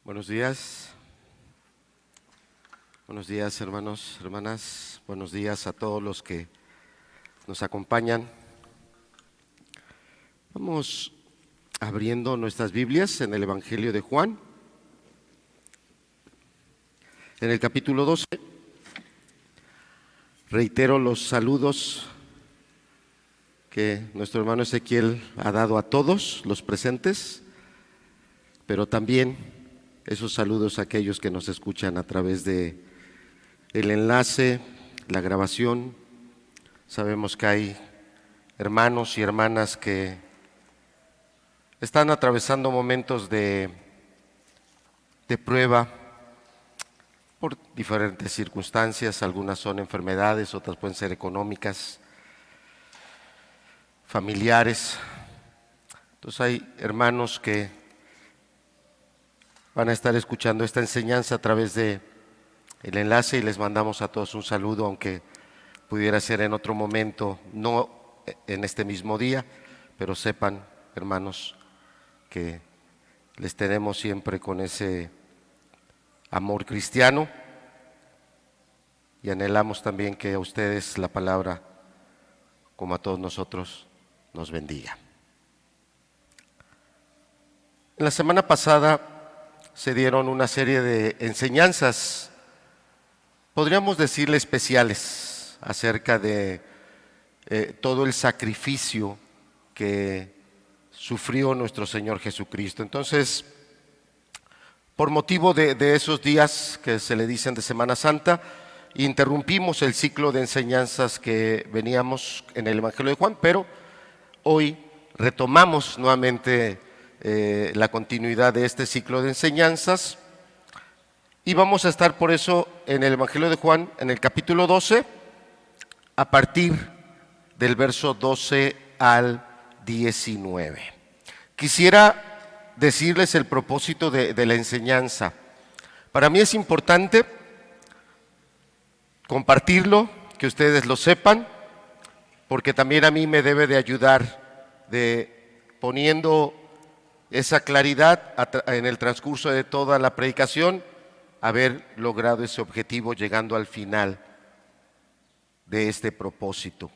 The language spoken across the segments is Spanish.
Buenos días. Buenos días, hermanos, hermanas. Buenos días a todos los que nos acompañan. Vamos abriendo nuestras Biblias en el Evangelio de Juan, en el capítulo 12. Reitero los saludos que nuestro hermano Ezequiel ha dado a todos los presentes, pero también esos saludos a aquellos que nos escuchan a través de el enlace, la grabación. Sabemos que hay hermanos y hermanas que están atravesando momentos de prueba por diferentes circunstancias. Algunas son enfermedades, otras pueden ser económicas, familiares. Entonces hay hermanos que van a estar escuchando esta enseñanza a través de el enlace y les mandamos a todos un saludo, aunque pudiera ser en otro momento, no en este mismo día, pero sepan, hermanos, que les tenemos siempre con ese amor cristiano y anhelamos también que a ustedes la palabra, como a todos nosotros, nos bendiga. En la semana pasada se dieron una serie de enseñanzas, podríamos decirle especiales, acerca de todo el sacrificio que sufrió nuestro Señor Jesucristo. Entonces, por motivo de esos días que se le dicen de Semana Santa, interrumpimos el ciclo de enseñanzas que veníamos en el Evangelio de Juan, pero hoy retomamos nuevamente la continuidad de este ciclo de enseñanzas y vamos a estar por eso en el Evangelio de Juan, en el capítulo 12, a partir del verso 12 al 19. Quisiera decirles el propósito de la enseñanza. Para mí es importante compartirlo, que ustedes lo sepan, porque también a mí me debe de ayudar poniendo esa claridad en el transcurso de toda la predicación, haber logrado ese objetivo llegando al final de este propósito.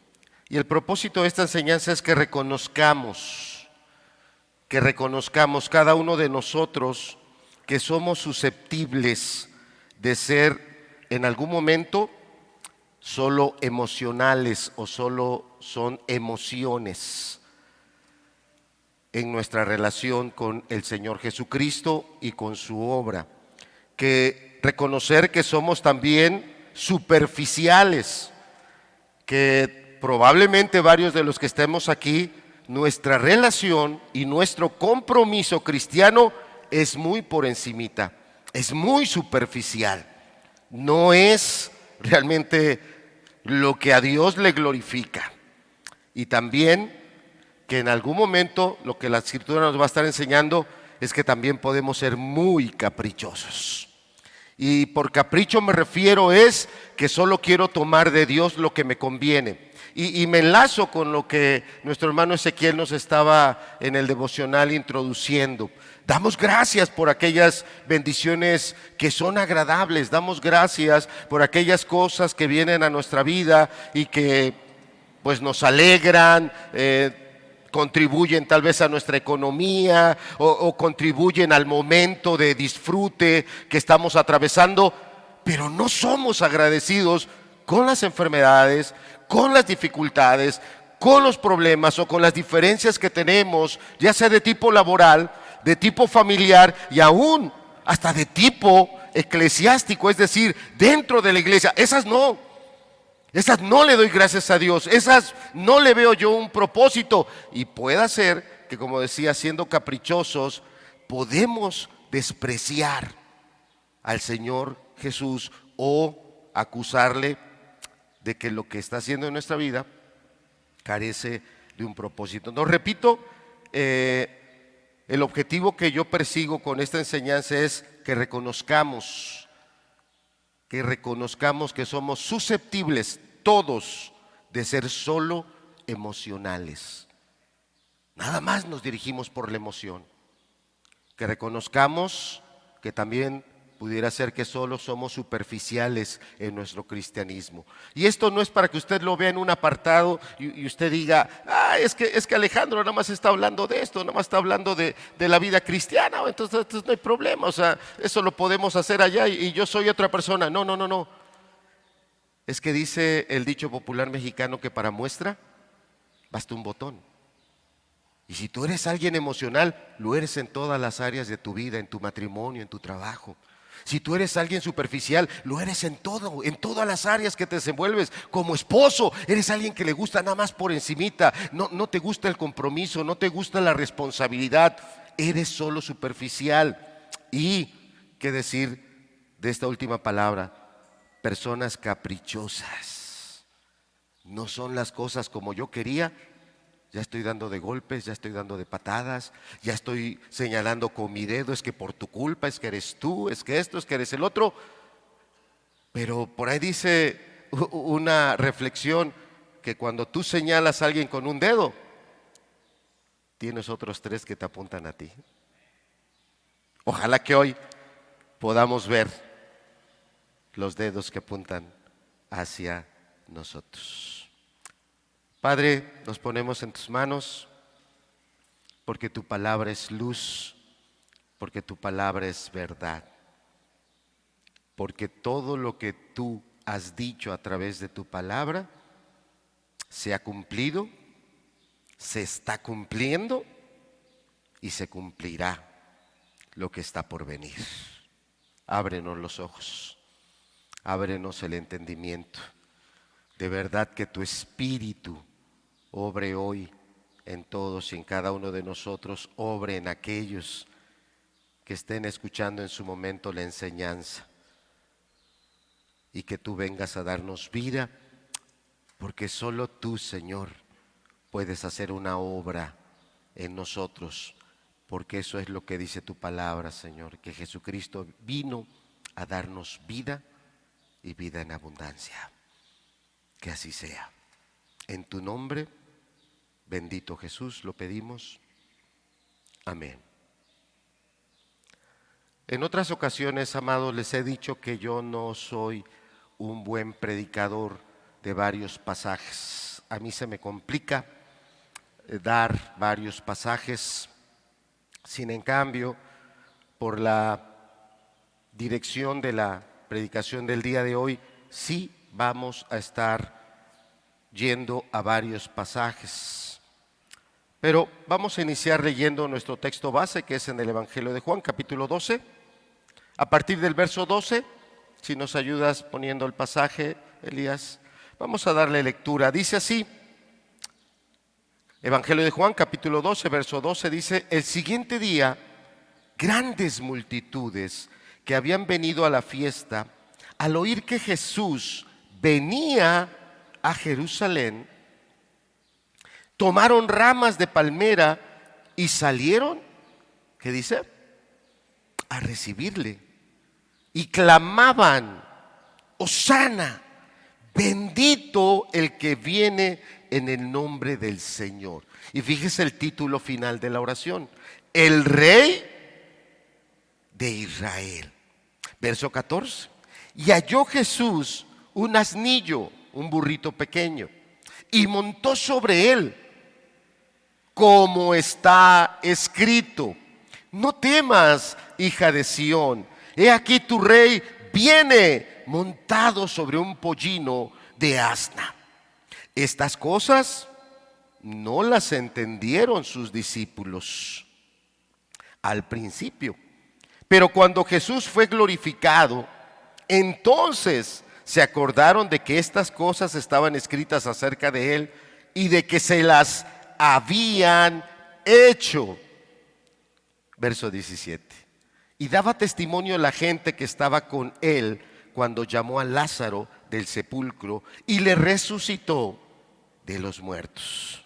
Y el propósito de esta enseñanza es que reconozcamos cada uno de nosotros que somos susceptibles de ser en algún momento solo emocionales o solo son emociones en nuestra relación con el Señor Jesucristo y con su obra, que reconocer que somos también superficiales, que probablemente varios de los que estemos aquí, nuestra relación y nuestro compromiso cristiano es muy por encimita, es muy superficial, no es realmente lo que a Dios le glorifica. Y también que en algún momento lo que la Escritura nos va a estar enseñando es que también podemos ser muy caprichosos. Y por capricho me refiero es que solo quiero tomar de Dios lo que me conviene. Y me enlazo con lo que nuestro hermano Ezequiel nos estaba en el devocional introduciendo. Damos gracias por aquellas bendiciones que son agradables, damos gracias por aquellas cosas que vienen a nuestra vida y que pues nos alegran, contribuyen tal vez a nuestra economía o contribuyen al momento de disfrute que estamos atravesando, pero no somos agradecidos con las enfermedades, con las dificultades, con los problemas o con las diferencias que tenemos, ya sea de tipo laboral, de tipo familiar y aún hasta de tipo eclesiástico, es decir, dentro de la iglesia. Esas no le doy gracias a Dios, esas no le veo yo un propósito. Y puede ser que, como decía, siendo caprichosos, podemos despreciar al Señor Jesús o acusarle de que lo que está haciendo en nuestra vida carece de un propósito. No, repito, el objetivo que yo persigo con esta enseñanza es que reconozcamos que somos susceptibles todos de ser solo emocionales. Nada más nos dirigimos por la emoción. Que reconozcamos que también pudiera ser que solo somos superficiales en nuestro cristianismo. Y esto no es para que usted lo vea en un apartado y usted diga, es que Alejandro nada más está hablando de esto, nada más está hablando de la vida cristiana, entonces no hay problema, o sea, eso lo podemos hacer allá y yo soy otra persona. No, no, no, no. Es que dice el dicho popular mexicano que para muestra basta un botón. Y si tú eres alguien emocional, lo eres en todas las áreas de tu vida, en tu matrimonio, en tu trabajo. Si tú eres alguien superficial, lo eres en todo, en todas las áreas que te desenvuelves. Como esposo, eres alguien que le gusta nada más por encimita, no te gusta el compromiso, no te gusta la responsabilidad, eres solo superficial. Y, ¿qué decir de esta última palabra? Personas caprichosas. No son las cosas como yo quería. Ya estoy dando de golpes, ya estoy dando de patadas, ya estoy señalando con mi dedo, es que por tu culpa, es que eres tú, es que esto, es que eres el otro. Pero por ahí dice una reflexión que cuando tú señalas a alguien con un dedo, tienes otros 3 que te apuntan a ti. Ojalá que hoy podamos ver los dedos que apuntan hacia nosotros. Padre, nos ponemos en tus manos porque tu palabra es luz, porque tu palabra es verdad, porque todo lo que tú has dicho a través de tu palabra se ha cumplido, se está cumpliendo y se cumplirá lo que está por venir. Ábrenos los ojos, ábrenos el entendimiento. De verdad que tu Espíritu obre hoy en todos y en cada uno de nosotros, obre en aquellos que estén escuchando en su momento la enseñanza, y que tú vengas a darnos vida, porque solo tú, Señor, puedes hacer una obra en nosotros, porque eso es lo que dice tu palabra, Señor, que Jesucristo vino a darnos vida y vida en abundancia. Que así sea. En tu nombre, bendito Jesús, lo pedimos. Amén. En otras ocasiones, amados, les he dicho que yo no soy un buen predicador de varios pasajes. A mí se me complica dar varios pasajes. Sin en cambio, por la dirección de la predicación del día de hoy, sí vamos a estar yendo a varios pasajes. Pero vamos a iniciar leyendo nuestro texto base, que es en el Evangelio de Juan, capítulo 12. A partir del verso 12, si nos ayudas poniendo el pasaje, Elías, vamos a darle lectura. Dice así, Evangelio de Juan, capítulo 12, verso 12, dice: el siguiente día, grandes multitudes que habían venido a la fiesta, al oír que Jesús venía a Jerusalén, tomaron ramas de palmera y salieron, ¿qué dice? A recibirle. Y clamaban: Hosana, bendito el que viene en el nombre del Señor. Y fíjese el título final de la oración: el Rey de Israel. Verso 14. Y halló Jesús un asnillo, un burrito pequeño, y montó sobre él, como está escrito: no temas, hija de Sión, he aquí tu rey viene montado sobre un pollino de asna. Estas cosas no las entendieron sus discípulos al principio, pero cuando Jesús fue glorificado, entonces se acordaron de que estas cosas estaban escritas acerca de él y de que se las habían hecho. Verso 17. Y daba testimonio la gente que estaba con él cuando llamó a Lázaro del sepulcro y le resucitó de los muertos.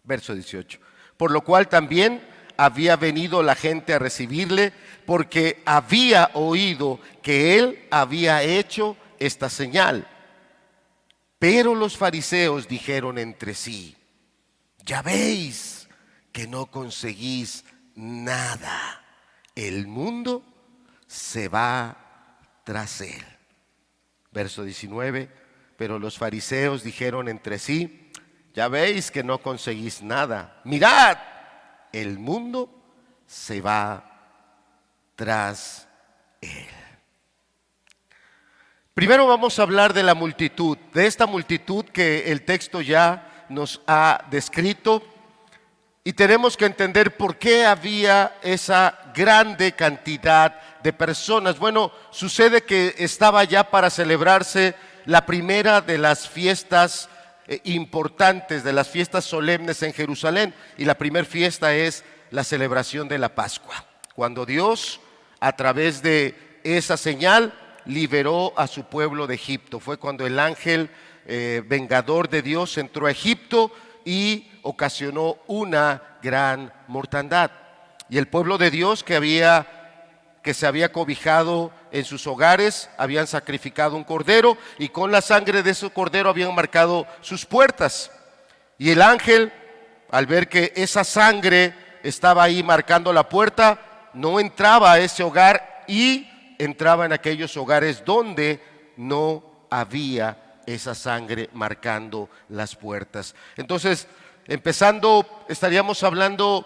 Verso 18. Por lo cual también había venido la gente a recibirle, porque había oído que él había hecho esta señal. Pero los fariseos dijeron entre sí: ya veis que no conseguís nada. El mundo se va tras él. Verso 19, pero los fariseos dijeron entre sí: ya veis que no conseguís nada. Mirad, el mundo se va tras él. Primero vamos a hablar de la multitud, de esta multitud que el texto ya nos ha descrito, y tenemos que entender por qué había esa grande cantidad de personas. Bueno, sucede que estaba ya para celebrarse la primera de las fiestas importantes, de las fiestas solemnes en Jerusalén, y la primera fiesta es la celebración de la Pascua, cuando Dios, a través de esa señal, liberó a su pueblo de Egipto. Fue cuando el ángel vengador de Dios entró a Egipto y ocasionó una gran mortandad. Y el pueblo de Dios que se había cobijado en sus hogares, habían sacrificado un cordero, y con la sangre de ese cordero habían marcado sus puertas. Y el ángel, al ver que esa sangre estaba ahí marcando la puerta, no entraba a ese hogar y entraba en aquellos hogares donde no había esa sangre marcando las puertas. Entonces, estaríamos hablando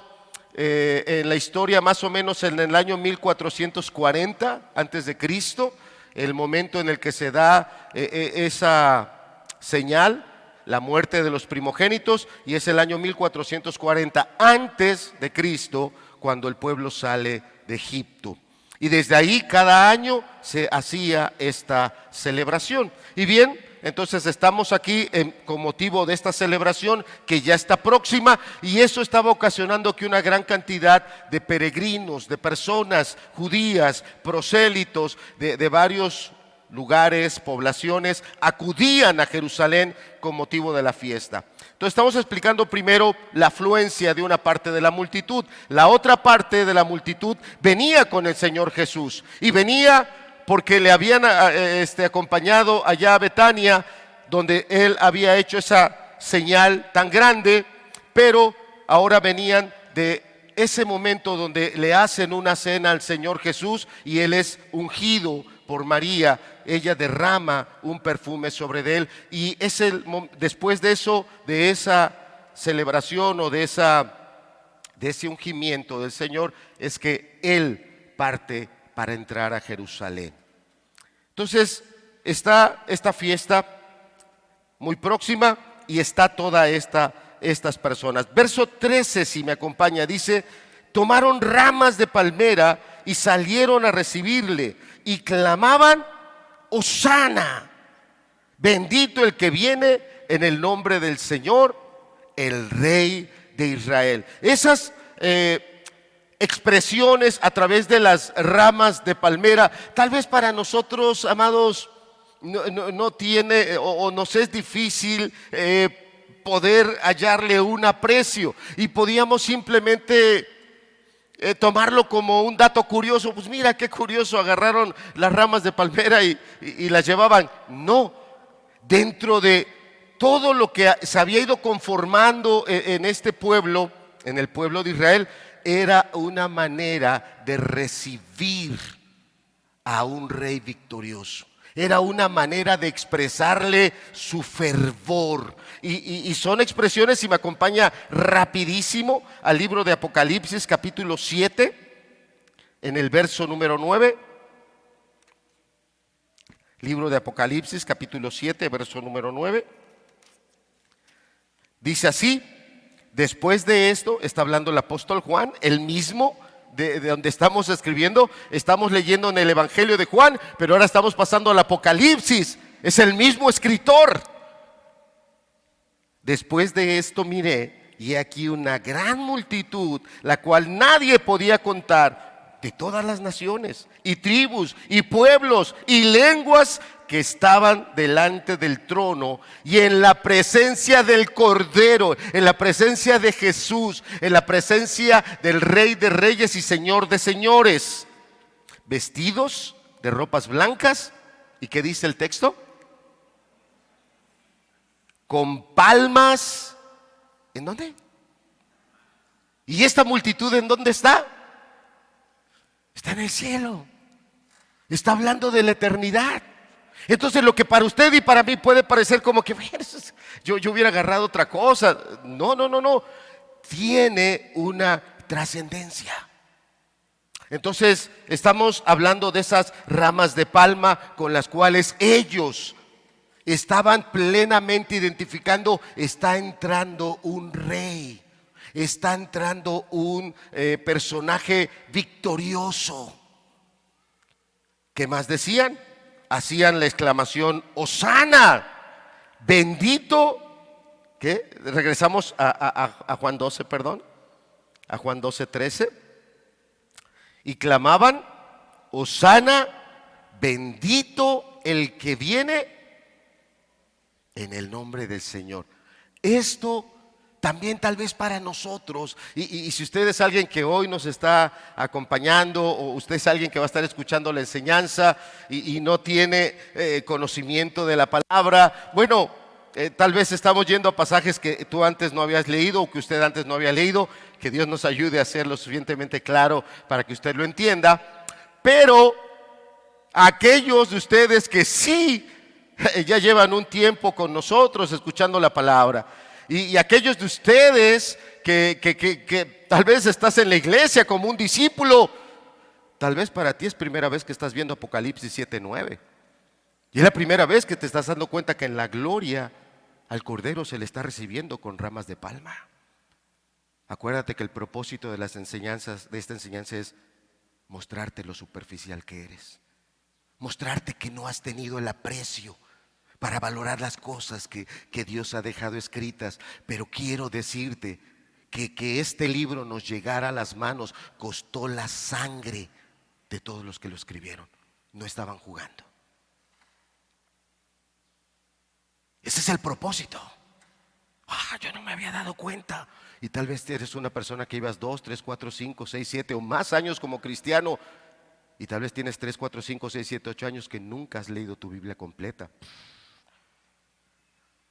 en la historia más o menos en el año 1440 antes de Cristo, el momento en el que se da esa señal, la muerte de los primogénitos, y es el año 1440 antes de Cristo cuando el pueblo sale de Egipto. Y desde ahí cada año se hacía esta celebración. Y bien, entonces estamos aquí con motivo de esta celebración que ya está próxima, y eso estaba ocasionando que una gran cantidad de peregrinos, de personas judías, prosélitos de varios lugares, poblaciones, acudían a Jerusalén con motivo de la fiesta. Entonces estamos explicando primero la afluencia de una parte de la multitud. La otra parte de la multitud venía con el Señor Jesús, y venía porque le habían acompañado allá a Betania, donde él había hecho esa señal tan grande, pero ahora venían de ese momento donde le hacen una cena al Señor Jesús y él es ungido por María. Ella derrama un perfume sobre él, y después de eso, de esa celebración o de ese ungimiento del Señor, es que él parte para entrar a Jerusalén. Entonces está esta fiesta muy próxima y está toda estas personas. Verso 13, si me acompaña, dice: tomaron ramas de palmera y salieron a recibirle y clamaban: Hosana, bendito el que viene en el nombre del Señor, el Rey de Israel. Esas expresiones a través de las ramas de palmera, tal vez para nosotros, amados, no tiene o nos es difícil poder hallarle un aprecio, y podíamos simplemente tomarlo como un dato curioso. Pues mira qué curioso, agarraron las ramas de palmera y las llevaban. No, dentro de todo lo que se había ido conformando en este pueblo, en el pueblo de Israel, era una manera de recibir a un rey victorioso. Era una manera de expresarle su fervor. Y son expresiones, si me acompaña rapidísimo al libro de Apocalipsis capítulo 7, en el verso número 9. Libro de Apocalipsis capítulo 7, verso número 9. Dice así: después de esto, está hablando el apóstol Juan, el mismo de donde estamos escribiendo. Estamos leyendo en el Evangelio de Juan, pero ahora estamos pasando al Apocalipsis. Es el mismo escritor. Después de esto miré, y he aquí una gran multitud, la cual nadie podía contar, de todas las naciones, y tribus, y pueblos, y lenguas, que estaban delante del trono y en la presencia del Cordero, en la presencia de Jesús, en la presencia del Rey de Reyes y Señor de Señores, vestidos de ropas blancas. ¿Y qué dice el texto? Con palmas. ¿En dónde? ¿Y esta multitud en dónde está? Está en el cielo. Está hablando de la eternidad. Entonces lo que para usted y para mí puede parecer como que yo hubiera agarrado otra cosa. No, no, no, no. Tiene una trascendencia. Entonces estamos hablando de esas ramas de palma con las cuales ellos estaban plenamente identificando: está entrando un rey, está entrando un personaje victorioso. ¿Qué más decían? Hacían la exclamación: Hosana, bendito. ¿Qué? Regresamos a Juan 12, perdón, a Juan 12:13. Y clamaban: Hosana, bendito el que viene en el nombre del Señor. Esto también tal vez para nosotros, y si usted es alguien que hoy nos está acompañando, o usted es alguien que va a estar escuchando la enseñanza y no tiene conocimiento de la palabra, bueno, tal vez estamos yendo a pasajes que tú antes no habías leído o que usted antes no había leído. Que Dios nos ayude a hacerlo suficientemente claro para que usted lo entienda. Pero aquellos de ustedes que sí ya llevan un tiempo con nosotros escuchando la palabra, y aquellos de ustedes que tal vez estás en la iglesia como un discípulo, tal vez para ti es primera vez que estás viendo Apocalipsis 7:9. Y es la primera vez que te estás dando cuenta que en la gloria al Cordero se le está recibiendo con ramas de palma. Acuérdate que el propósito de las enseñanzas, de esta enseñanza, es mostrarte lo superficial que eres, mostrarte que no has tenido el aprecio para valorar las cosas que Dios ha dejado escritas. Pero quiero decirte que este libro nos llegara a las manos costó la sangre de todos los que lo escribieron. No estaban jugando. Ese es el propósito. Yo no me había dado cuenta. Y tal vez eres una persona que ibas 2, 3, 4, 5, 6, 7 o más años como cristiano, y tal vez tienes 3, 4, 5, 6, 7, 8 años que nunca has leído tu Biblia completa.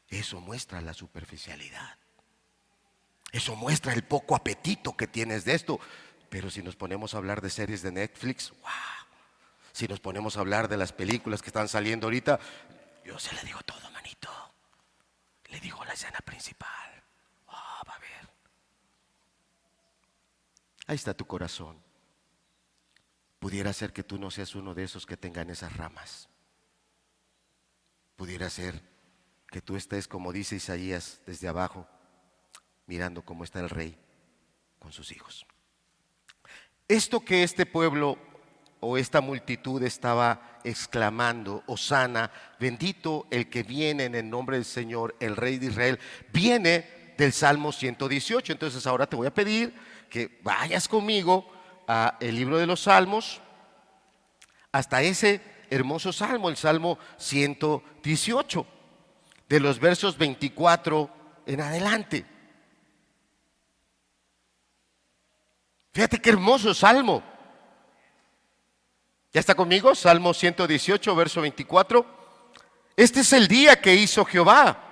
Eso muestra la superficialidad. Eso muestra el poco apetito que tienes de esto. Pero si nos ponemos a hablar de series de Netflix, wow. Si nos ponemos a hablar de las películas que están saliendo ahorita, yo se le digo todo, manito. Le digo la escena principal. Va a ver. Ahí está tu corazón. Pudiera ser que tú no seas uno de esos que tengan esas ramas. Pudiera ser que tú estés, como dice Isaías, desde abajo, mirando cómo está el rey con sus hijos. Esto que este pueblo o esta multitud estaba exclamando: Hosana, bendito el que viene en el nombre del Señor, el Rey de Israel, viene del Salmo 118. Entonces ahora te voy a pedir que vayas conmigo a el libro de los Salmos, hasta ese hermoso salmo, el Salmo 118, de los versos 24 en adelante. Fíjate qué hermoso salmo. ¿Ya está conmigo? Salmo 118, verso 24. Este es el día que hizo Jehová.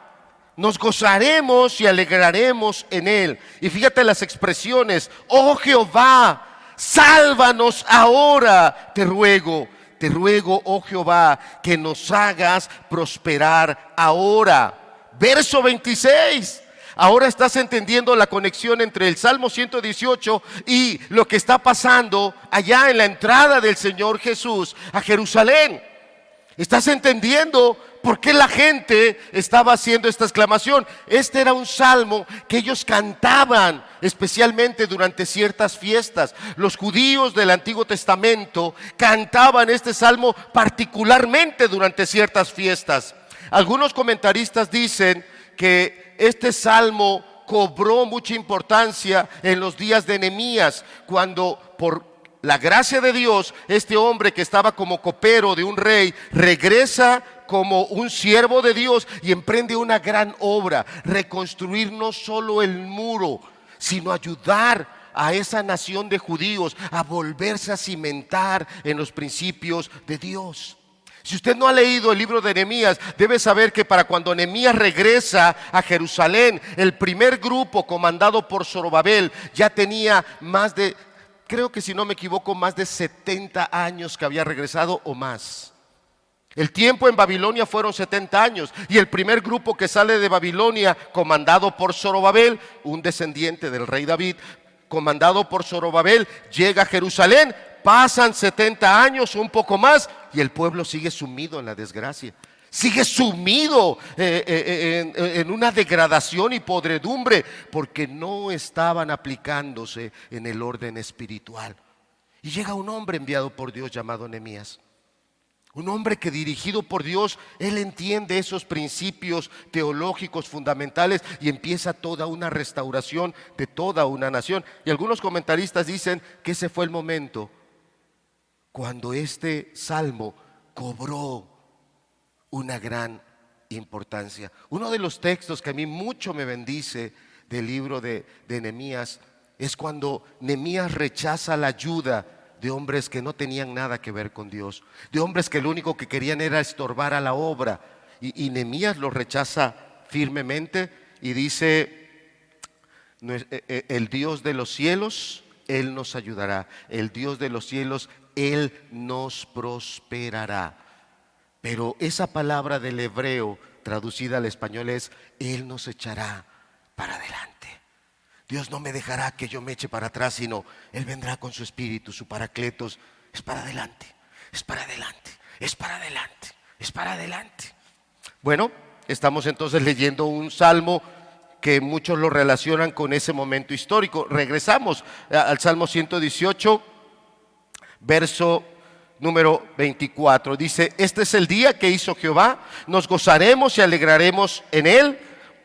Nos gozaremos y alegraremos en él. Y fíjate las expresiones: oh Jehová, sálvanos ahora, te ruego, oh Jehová, que nos hagas prosperar ahora. Verso 26. Ahora estás entendiendo la conexión entre el Salmo 118 y lo que está pasando allá en la entrada del Señor Jesús a Jerusalén. Estás entendiendo por qué la gente estaba haciendo esta exclamación. Este era un salmo que ellos cantaban especialmente durante ciertas fiestas. Los judíos del Antiguo Testamento cantaban este salmo particularmente durante ciertas fiestas. Algunos comentaristas dicen que este salmo cobró mucha importancia en los días de Nehemías, cuando por la gracia de Dios, este hombre que estaba como copero de un rey regresa como un siervo de Dios y emprende una gran obra: reconstruir no solo el muro, sino ayudar a esa nación de judíos a volverse a cimentar en los principios de Dios. Si usted no ha leído el libro de Nehemías, debe saber que para cuando Nehemías regresa a Jerusalén, el primer grupo comandado por Zorobabel ya tenía más de creo que si no me equivoco, más de 70 años que había regresado o más. El tiempo en Babilonia fueron 70 años y el primer grupo que sale de Babilonia, comandado por Zorobabel, un descendiente del rey David, comandado por Zorobabel, llega a Jerusalén, pasan 70 años, un poco más, y el pueblo sigue sumido en la desgracia. Sigue sumido en una degradación y podredumbre porque no estaban aplicándose en el orden espiritual. Y llega un hombre enviado por Dios llamado Nehemías. Un hombre que, dirigido por Dios, él entiende esos principios teológicos fundamentales y empieza toda una restauración de toda una nación. Y algunos comentaristas dicen que ese fue el momento cuando este salmo cobró una gran importancia. Uno de los textos que a mí mucho me bendice del libro de Nehemías es cuando Nehemías rechaza la ayuda de hombres que no tenían nada que ver con Dios, de hombres que lo único que querían era estorbar a la obra. Y Nehemías lo rechaza firmemente y dice: el Dios de los cielos, Él nos ayudará. El Dios de los cielos, Él nos prosperará. Pero esa palabra del hebreo traducida al español es: Él nos echará para adelante. Dios no me dejará que yo me eche para atrás, sino Él vendrá con su espíritu, su paracletos. Es para adelante, es para adelante, es para adelante, es para adelante. Bueno, estamos entonces leyendo un salmo que muchos lo relacionan con ese momento histórico. Regresamos al Salmo 118, verso número 24. Dice: este es el día que hizo Jehová, nos gozaremos y alegraremos en él.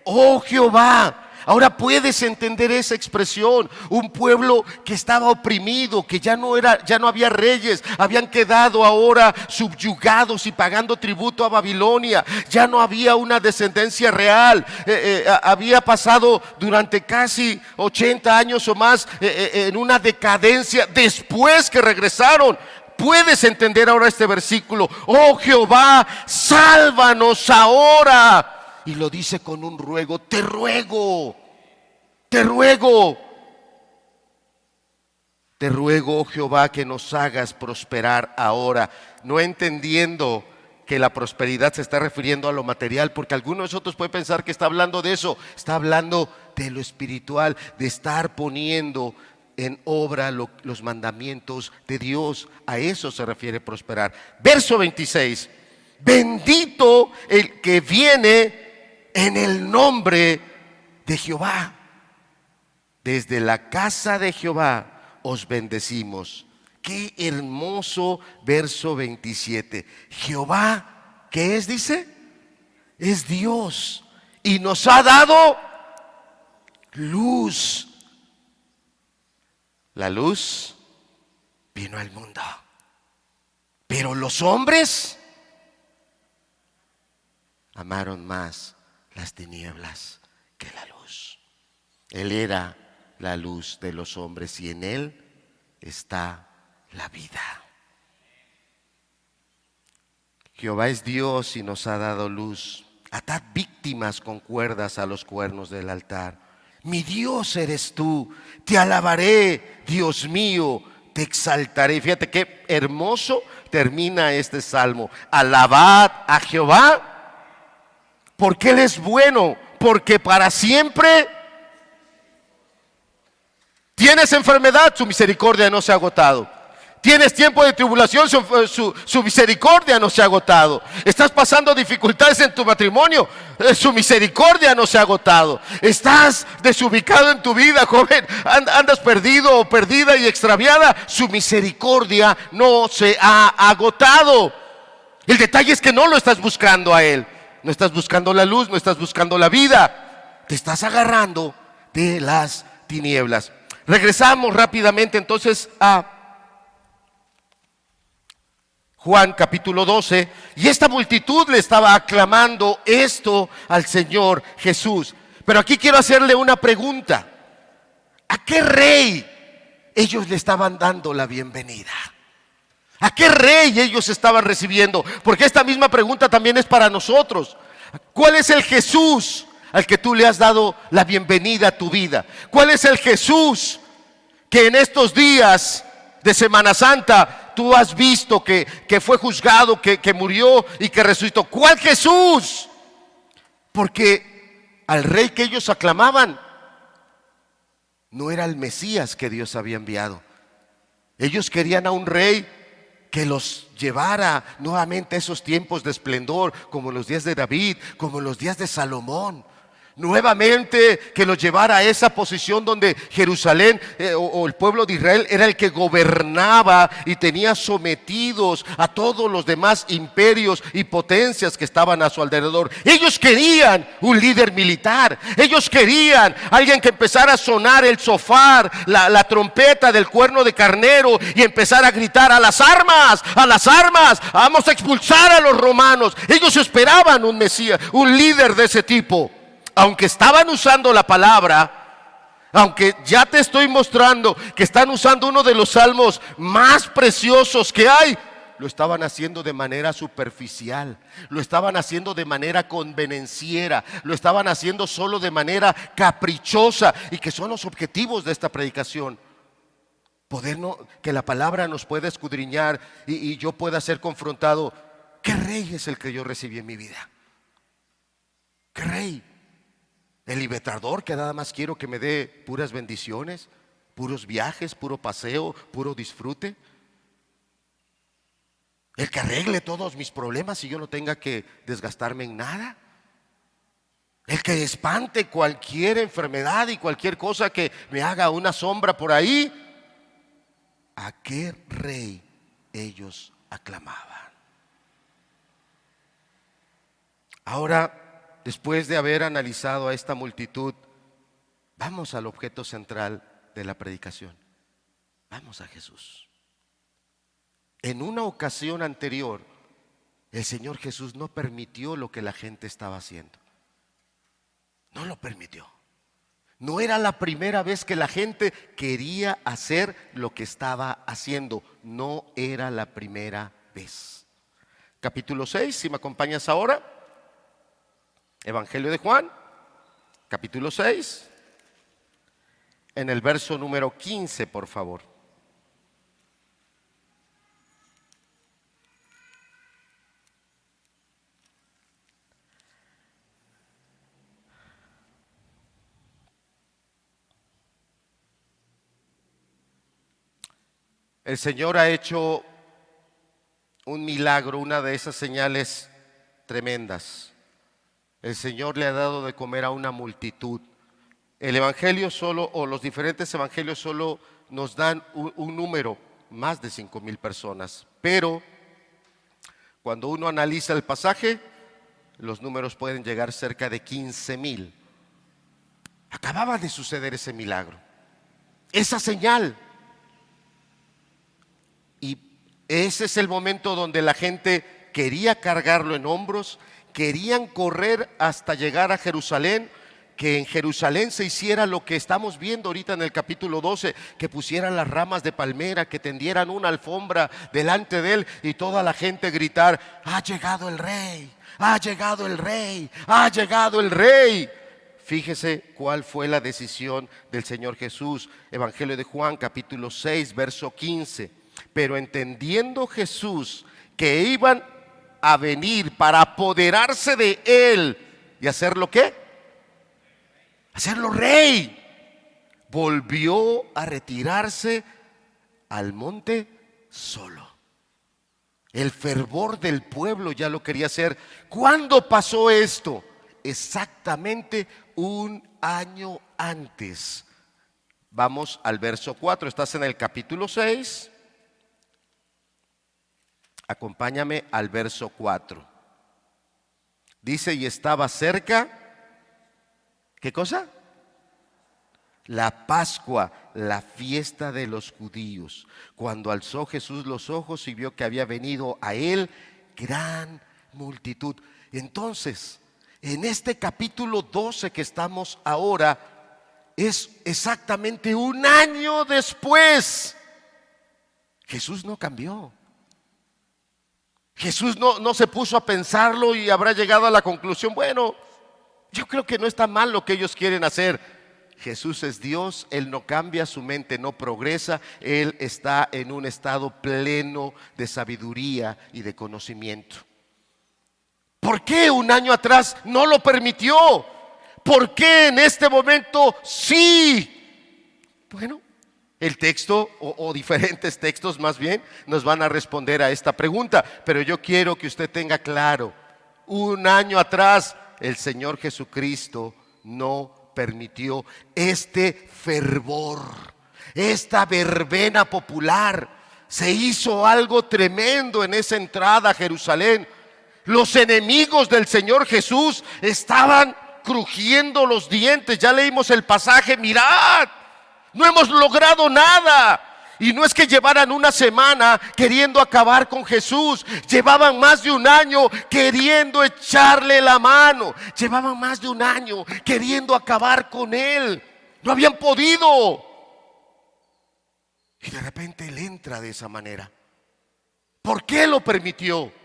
Oh Jehová. Ahora puedes entender esa expresión. Un pueblo que estaba oprimido, que ya no había reyes, habían quedado ahora subyugados y pagando tributo a Babilonia. Ya no había una descendencia real. Había pasado durante casi 80 años o más en una decadencia después que regresaron. Puedes entender ahora este versículo: oh Jehová, sálvanos ahora. Y lo dice con un ruego: te ruego, oh Jehová, que nos hagas prosperar ahora. No entendiendo que la prosperidad se está refiriendo a lo material, porque algunos de nosotros pueden pensar que está hablando de eso. Está hablando de lo espiritual, de estar poniendo en obra los mandamientos de Dios. A eso se refiere prosperar. Verso 26: bendito el que viene en el nombre de Jehová. Desde la casa de Jehová os bendecimos. Qué hermoso verso 27. Jehová, ¿qué es? Dice, es Dios y nos ha dado luz. La luz vino al mundo, pero los hombres amaron más las tinieblas que la luz. Él era la luz de los hombres y en Él está la vida. Jehová es Dios y nos ha dado luz. Atad víctimas con cuerdas a los cuernos del altar. Mi Dios eres tú, te alabaré, Dios mío, te exaltaré. Fíjate qué hermoso termina este salmo. Alabad a Jehová, porque Él es bueno, porque para siempre. Tienes enfermedad, su misericordia no se ha agotado. Tienes tiempo de tribulación, su misericordia no se ha agotado. Estás pasando dificultades en tu matrimonio, su misericordia no se ha agotado. Estás desubicado en tu vida, joven, andas perdido o perdida y extraviada, su misericordia no se ha agotado. El detalle es que no lo estás buscando a Él. No estás buscando la luz, no estás buscando la vida. Te estás agarrando de las tinieblas. Regresamos rápidamente entonces a Juan capítulo 12. Y esta multitud le estaba aclamando esto al Señor Jesús. Pero aquí quiero hacerle una pregunta. ¿A qué rey ellos le estaban dando la bienvenida? ¿A qué rey ellos estaban recibiendo? Porque esta misma pregunta también es para nosotros. ¿Cuál es el Jesús al que tú le has dado la bienvenida a tu vida? ¿Cuál es el Jesús que en estos días de Semana Santa tú has visto que fue juzgado, que murió y que resucitó? ¿Cuál Jesús? Porque al rey que ellos aclamaban no era el Mesías que Dios había enviado. Ellos querían a un rey que los llevara nuevamente a esos tiempos de esplendor, como en los días de David, como en los días de Salomón. Nuevamente que los llevara a esa posición donde Jerusalén o el pueblo de Israel era el que gobernaba y tenía sometidos a todos los demás imperios y potencias que estaban a su alrededor. Ellos querían un líder militar. Ellos querían alguien que empezara a sonar el shofar, la trompeta del cuerno de carnero, y empezar a gritar: a las armas, vamos a expulsar a los romanos. Ellos esperaban un Mesías, un líder de ese tipo. Aunque estaban usando la palabra, aunque ya te estoy mostrando que están usando uno de los salmos más preciosos que hay, lo estaban haciendo de manera superficial, lo estaban haciendo de manera convenenciera, lo estaban haciendo solo de manera caprichosa, y que son los objetivos de esta predicación. Que la palabra nos pueda escudriñar y yo pueda ser confrontado. ¿Qué rey es el que yo recibí en mi vida? ¿Qué rey? El libertador que nada más quiero que me dé puras bendiciones, puros viajes, puro paseo, puro disfrute. El que arregle todos mis problemas y yo no tenga que desgastarme en nada. El que espante cualquier enfermedad y cualquier cosa que me haga una sombra por ahí. ¿A qué rey ellos aclamaban? Ahora, después de haber analizado a esta multitud, vamos al objeto central de la predicación. Vamos a Jesús. En una ocasión anterior, el Señor Jesús no permitió lo que la gente estaba haciendo. No lo permitió. No era la primera vez que la gente quería hacer lo que estaba haciendo. No era la primera vez. Capítulo 6, si me acompañas ahora. Evangelio de Juan, capítulo 6, en el verso número 15, por favor. El Señor ha hecho un milagro, una de esas señales tremendas. El Señor le ha dado de comer a una multitud. El evangelio solo, o los diferentes evangelios solo nos dan un número, más de 5,000 personas. Pero cuando uno analiza el pasaje, los números pueden llegar cerca de 15,000. Acababa de suceder ese milagro, esa señal. Y ese es el momento donde la gente quería cargarlo en hombros. Querían correr hasta llegar a Jerusalén, que en Jerusalén se hiciera lo que estamos viendo ahorita en el capítulo 12, que pusieran las ramas de palmera, que tendieran una alfombra delante de él y toda la gente gritar: ha llegado el rey, ha llegado el rey, ha llegado el rey. Fíjese cuál fue la decisión del Señor Jesús. Evangelio de Juan, capítulo 6, verso 15. Pero entendiendo Jesús que iban a venir para apoderarse de él y hacerlo ¿qué? Hacerlo rey, volvió a retirarse al monte solo. El fervor del pueblo ya lo quería hacer. ¿Cuándo pasó esto? Exactamente un año antes. Vamos al verso 4. Estás en el capítulo 6. Acompáñame al verso 4. Dice: y estaba cerca, ¿qué cosa? La Pascua, la fiesta de los judíos. Cuando alzó Jesús los ojos y vio que había venido a él gran multitud. Entonces, en este capítulo 12 que estamos ahora, es exactamente un año después. Jesús no cambió. Jesús no se puso a pensarlo y habrá llegado a la conclusión: bueno, yo creo que no está mal lo que ellos quieren hacer. Jesús es Dios, Él no cambia, su mente no progresa, Él está en un estado pleno de sabiduría y de conocimiento. ¿Por qué un año atrás no lo permitió? ¿Por qué en este momento sí? Bueno, el texto o diferentes textos más bien nos van a responder a esta pregunta, pero yo quiero que usted tenga claro, un año atrás el Señor Jesucristo no permitió este fervor, esta verbena popular. Se hizo algo tremendo en esa entrada a Jerusalén. Los enemigos del Señor Jesús estaban crujiendo los dientes. Ya leímos el pasaje, mirad, no hemos logrado nada. Y no es que llevaran una semana queriendo acabar con Jesús, llevaban más de un año queriendo echarle la mano, llevaban más de un año queriendo acabar con Él, no habían podido. Y de repente Él entra de esa manera. ¿Por qué lo permitió?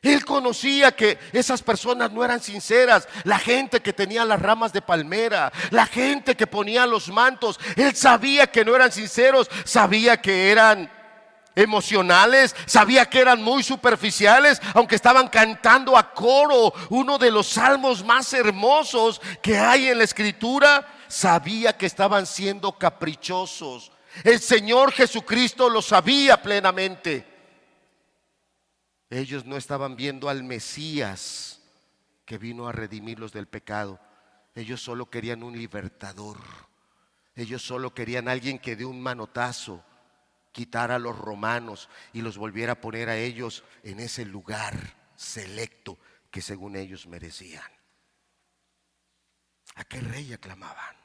Él conocía que esas personas no eran sinceras. La gente que tenía las ramas de palmera, la gente que ponía los mantos, Él sabía que no eran sinceros, sabía que eran emocionales, sabía que eran muy superficiales, aunque estaban cantando a coro uno de los salmos más hermosos que hay en la Escritura. Sabía que estaban siendo caprichosos. El Señor Jesucristo lo sabía plenamente. Ellos no estaban viendo al Mesías que vino a redimirlos del pecado. Ellos solo querían un libertador. Ellos solo querían alguien que de un manotazo quitara a los romanos y los volviera a poner a ellos en ese lugar selecto que según ellos merecían. ¿A qué rey aclamaban?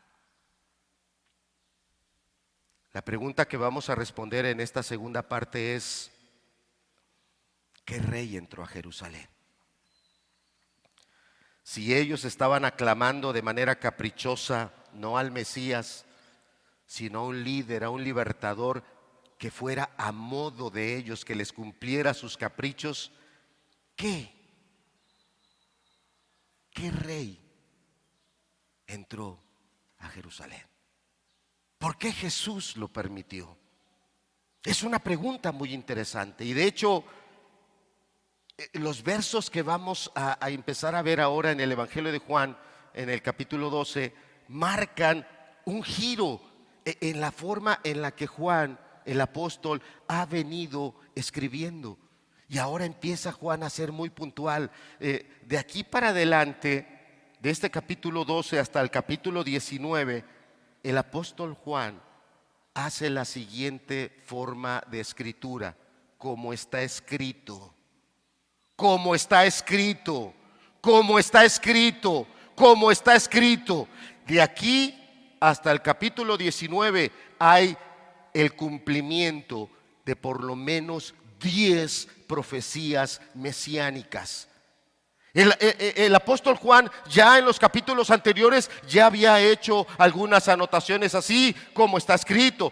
La pregunta que vamos a responder en esta segunda parte es: ¿qué rey entró a Jerusalén? Si ellos estaban aclamando de manera caprichosa no al Mesías, sino a un líder, a un libertador que fuera a modo de ellos, que les cumpliera sus caprichos, ¿qué rey entró a Jerusalén? ¿Por qué Jesús lo permitió? Es una pregunta muy interesante y de hecho los versos que vamos a empezar a ver ahora en el Evangelio de Juan, en el capítulo 12, marcan un giro en la forma en la que Juan, el apóstol, ha venido escribiendo. Y ahora empieza Juan a ser muy puntual. De aquí para adelante, de este capítulo 12 hasta el capítulo 19, el apóstol Juan hace la siguiente forma de escritura: como está escrito. Como está escrito, como está escrito, como está escrito. De aquí hasta el capítulo 19 hay el cumplimiento de por lo menos 10 profecías mesiánicas. El apóstol Juan ya en los capítulos anteriores ya había hecho algunas anotaciones así, como está escrito,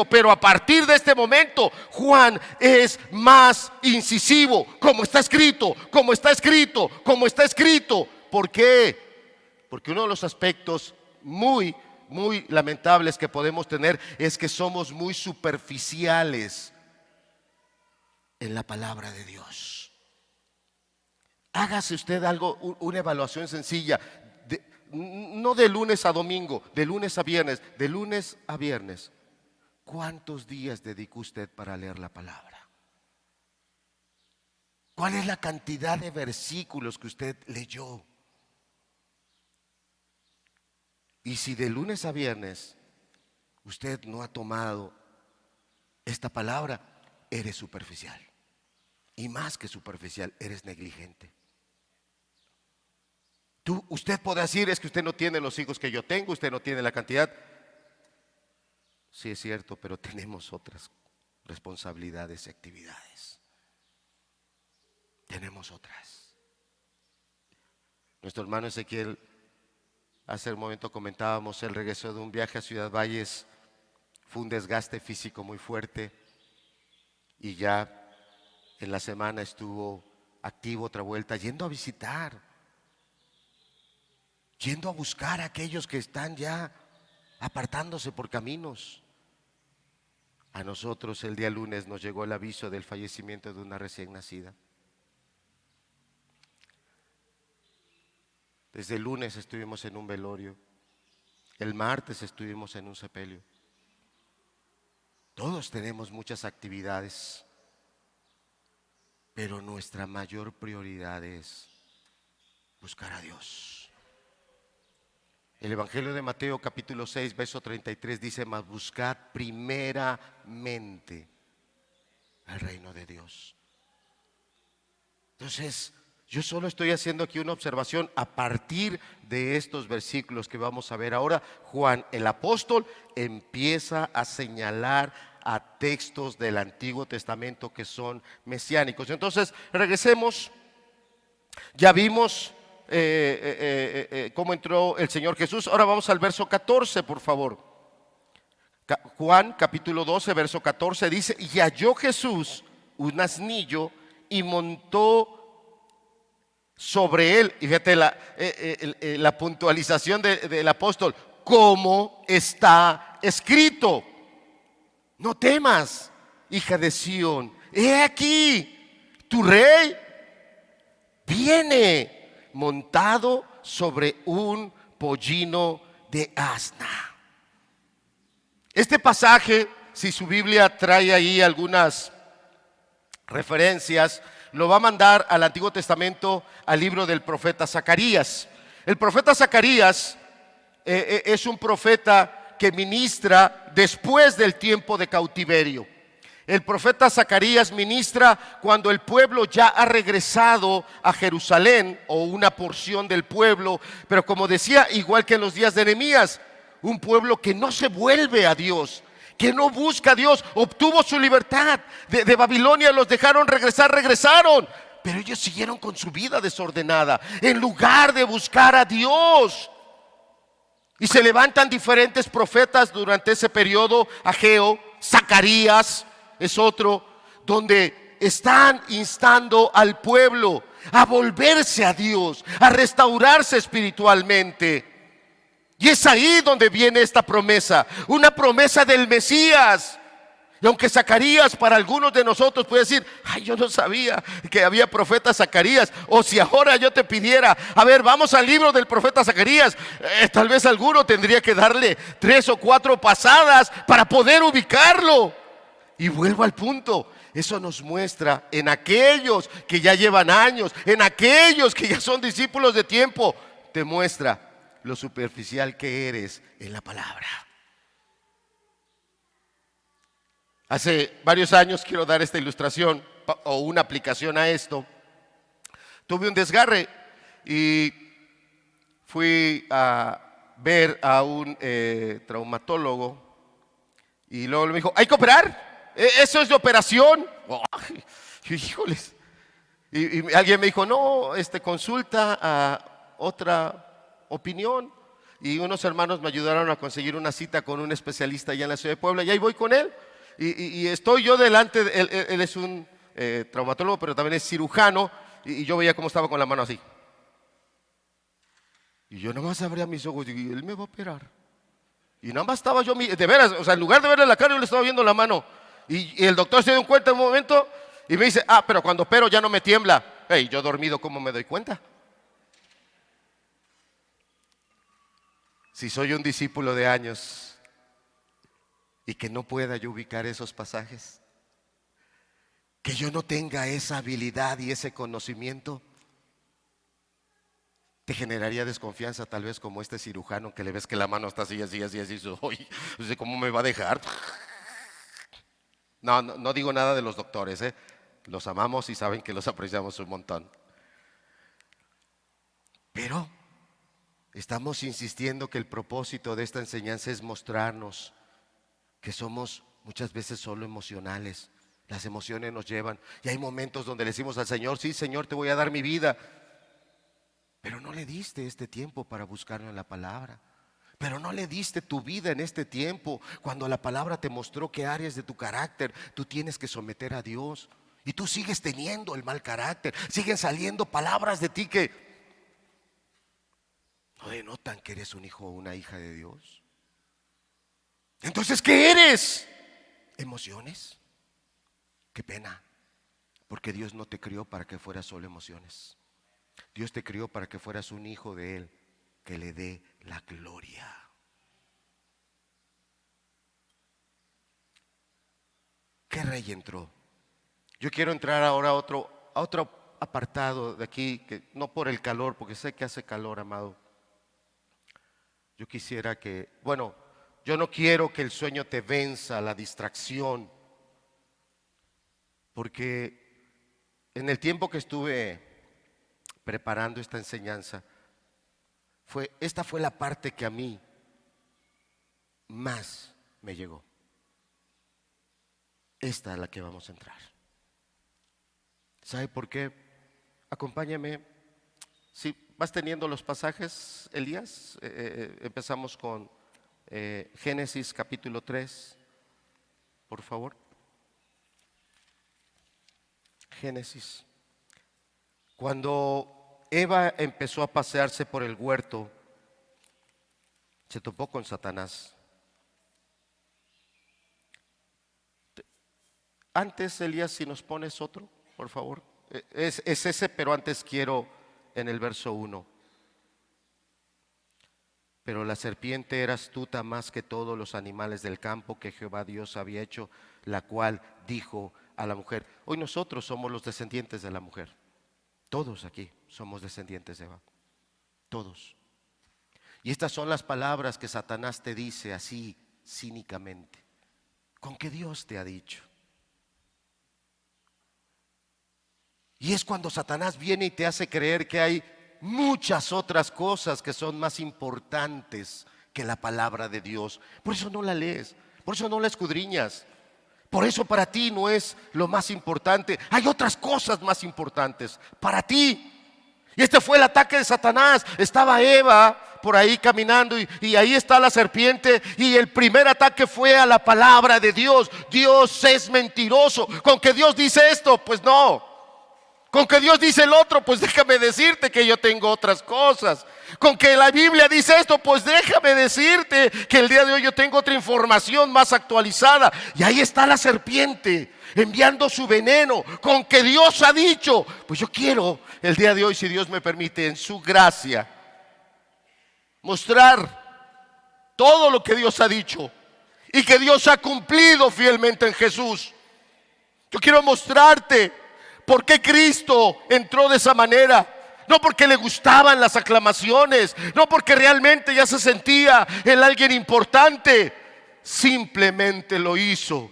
pero a partir de este momento Juan es más incisivo, como está escrito, como está escrito, como está escrito. ¿Por qué? Porque uno de los aspectos muy lamentables que podemos tener es que somos muy superficiales en la palabra de Dios. Hágase usted una evaluación sencilla, no de lunes a domingo, de lunes a viernes, de lunes a viernes. ¿Cuántos días dedicó usted para leer la palabra? ¿Cuál es la cantidad de versículos que usted leyó? Y si de lunes a viernes usted no ha tomado esta palabra, eres superficial. Y más que superficial, eres negligente. Usted puede decir: es que usted no tiene los hijos que yo tengo, usted no tiene la cantidad. Sí, es cierto, pero tenemos otras responsabilidades y actividades. Tenemos otras. Nuestro hermano Ezequiel, hace un momento comentábamos, él regresó de un viaje a Ciudad Valles. Fue un desgaste físico muy fuerte y ya en la semana estuvo activo otra vuelta, yendo a visitar yendo a buscar a aquellos que están ya apartándose por caminos. A nosotros el día lunes nos llegó el aviso del fallecimiento de una recién nacida. Desde el lunes estuvimos en un velorio, el martes estuvimos en un sepelio. Todos tenemos muchas actividades, pero nuestra mayor prioridad es buscar a Dios. El Evangelio de Mateo capítulo 6 verso 33 dice: mas buscad primeramente el reino de Dios. Entonces, yo solo estoy haciendo aquí una observación a partir de estos versículos que vamos a ver ahora. Juan el apóstol empieza a señalar a textos del Antiguo Testamento que son mesiánicos. Entonces, regresemos. Ya vimos cómo entró el Señor Jesús. Ahora vamos al verso 14, por favor. Juan capítulo 12, verso 14 dice: y halló Jesús un asnillo y montó sobre él. Y fíjate la puntualización del apóstol: como está escrito, no temas, hija de Sión, he aquí tu rey viene montado sobre un pollino de asna. Este pasaje, si su Biblia trae ahí algunas referencias, lo va a mandar al Antiguo Testamento, al libro del profeta Zacarías. El profeta Zacarías es un profeta que ministra después del tiempo de cautiverio. El profeta Zacarías ministra cuando el pueblo ya ha regresado a Jerusalén, o una porción del pueblo, pero como decía, igual que en los días de Nehemías, un pueblo que no se vuelve a Dios, que no busca a Dios. Obtuvo su libertad de Babilonia, los dejaron regresar, regresaron, pero ellos siguieron con su vida desordenada en lugar de buscar a Dios. Y se levantan diferentes profetas durante ese periodo: Ageo, Zacarías es otro, donde están instando al pueblo a volverse a Dios, a restaurarse espiritualmente. Y es ahí donde viene esta promesa, una promesa del Mesías. Y aunque Zacarías para algunos de nosotros puede decir: ay, yo no sabía que había profeta Zacarías, o si ahora yo te pidiera, a ver, vamos al libro del profeta Zacarías, tal vez alguno tendría que darle 3 o 4 pasadas para poder ubicarlo. Y vuelvo al punto, eso nos muestra en aquellos que ya llevan años, en aquellos que ya son discípulos de tiempo, te muestra lo superficial que eres en la palabra. Hace varios años, quiero dar esta ilustración o una aplicación a esto. Tuve un desgarre y fui a ver a un traumatólogo, y luego me dijo: hay que operar, eso es de operación. Oh, híjoles. Y alguien me dijo: no, consulta a otra opinión. Y unos hermanos me ayudaron a conseguir una cita con un especialista allá en la ciudad de Puebla, y ahí voy con él. Y estoy yo delante, él es un traumatólogo, pero también es cirujano, y yo veía cómo estaba con la mano así. Y yo nomás abría mis ojos y dije: él me va a operar. Y nada más estaba yo, de veras, o sea, en lugar de verle la cara, yo le estaba viendo la mano. Y el doctor se dio cuenta en un momento y me dice: ah, pero cuando opero ya no me tiembla. Hey, yo dormido, ¿cómo me doy cuenta? Si soy un discípulo de años y que no pueda yo ubicar esos pasajes, que yo no tenga esa habilidad y ese conocimiento, te generaría desconfianza, tal vez como este cirujano que le ves que la mano está así, así, así, así. Oye, no sé cómo me va a dejar. No digo nada de los doctores, los amamos y saben que los apreciamos un montón. Pero estamos insistiendo que el propósito de esta enseñanza es mostrarnos que somos muchas veces solo emocionales. Las emociones nos llevan, y hay momentos donde le decimos al Señor: sí, Señor, te voy a dar mi vida, pero no le diste este tiempo para buscarlo en la palabra. Pero no le diste tu vida en este tiempo, cuando la palabra te mostró qué áreas de tu carácter tú tienes que someter a Dios. Y tú sigues teniendo el mal carácter, siguen saliendo palabras de ti que ¿No denotan que eres un hijo o una hija de Dios? Entonces, ¿qué eres? ¿Emociones? Qué pena, porque Dios no te crió para que fueras solo emociones. Dios te crió para que fueras un hijo de Él, que le dé la gloria. ¿Qué rey entró? Yo quiero entrar ahora a otro apartado de aquí, que no por el calor, porque sé que hace calor, amado. Yo quisiera que, bueno, yo no quiero que el sueño te venza, la distracción, porque en el tiempo que estuve preparando esta enseñanza, esta fue la parte que a mí más me llegó. Esta es la que vamos a entrar. ¿Sabe por qué? Acompáñame. Si vas teniendo los pasajes, Elías, empezamos con Génesis capítulo 3, por favor. Génesis. Cuando Eva empezó a pasearse por el huerto, se topó con Satanás. Antes, Elías, si nos pones otro, por favor. Es ese, pero antes quiero en el verso 1. Pero la serpiente era astuta más que todos los animales del campo que Jehová Dios había hecho, la cual dijo a la mujer. Hoy nosotros somos los descendientes de la mujer. Todos aquí somos descendientes de Eva. Todos. Y estas son las palabras que Satanás te dice así cínicamente. ¿Con qué Dios te ha dicho? Y es cuando Satanás viene y te hace creer que hay muchas otras cosas que son más importantes que la palabra de Dios. Por eso no la lees, por eso no la escudriñas. Por eso para ti no es lo más importante. Hay otras cosas más importantes para ti. Y este fue el ataque de Satanás. Estaba Eva por ahí caminando y ahí está la serpiente. Y el primer ataque fue a la palabra de Dios. Dios es mentiroso. ¿Con que Dios dice esto? Pues no. Con que Dios dice el otro, pues déjame decirte que yo tengo otras cosas. Con que la Biblia dice esto, pues déjame decirte que el día de hoy yo tengo otra información más actualizada. Y ahí está la serpiente enviando su veneno. Con que Dios ha dicho, pues yo quiero el día de hoy, si Dios me permite, en su gracia, mostrar todo lo que Dios ha dicho y que Dios ha cumplido fielmente en Jesús. Yo quiero mostrarte por qué Cristo entró de esa manera. No porque le gustaban las aclamaciones, no porque realmente ya se sentía en alguien importante. Simplemente lo hizo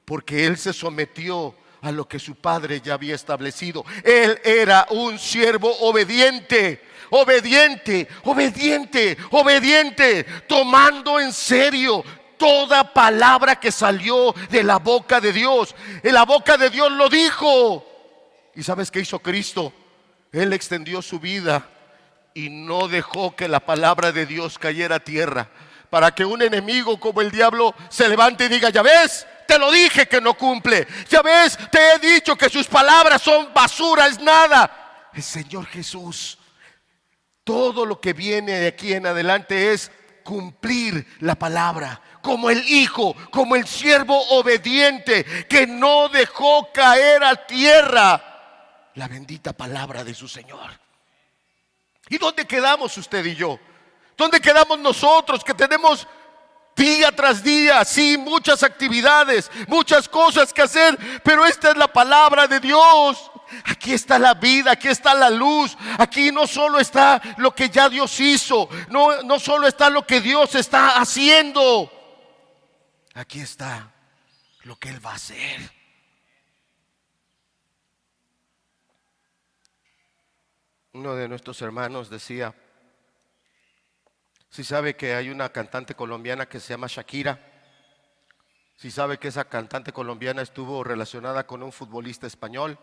porque Él se sometió a lo que su Padre ya había establecido. Él era un siervo obediente, obediente, obediente, obediente, tomando en serio toda palabra que salió de la boca de Dios. En la boca de Dios lo dijo. ¿Y sabes qué hizo Cristo? Él extendió su vida y no dejó que la palabra de Dios cayera a tierra, para que un enemigo como el diablo se levante y diga: ya ves, te lo dije que no cumple. Ya ves, te he dicho que sus palabras son basura, es nada. El Señor Jesús, todo lo que viene de aquí en adelante es cumplir la palabra, como el hijo, como el siervo obediente que no dejó caer a tierra la bendita palabra de su Señor. ¿Y dónde quedamos usted y yo? ¿Dónde quedamos nosotros que tenemos día tras día, sí, muchas actividades, muchas cosas que hacer, pero esta es la palabra de Dios? Aquí está la vida, aquí está la luz. Aquí no solo está lo que ya Dios hizo, no solo está lo que Dios está haciendo. Aquí está lo que Él va a hacer. Uno de nuestros hermanos decía: si sabe que hay una cantante colombiana que se llama Shakira, si sabe que esa cantante colombiana estuvo relacionada con un futbolista español,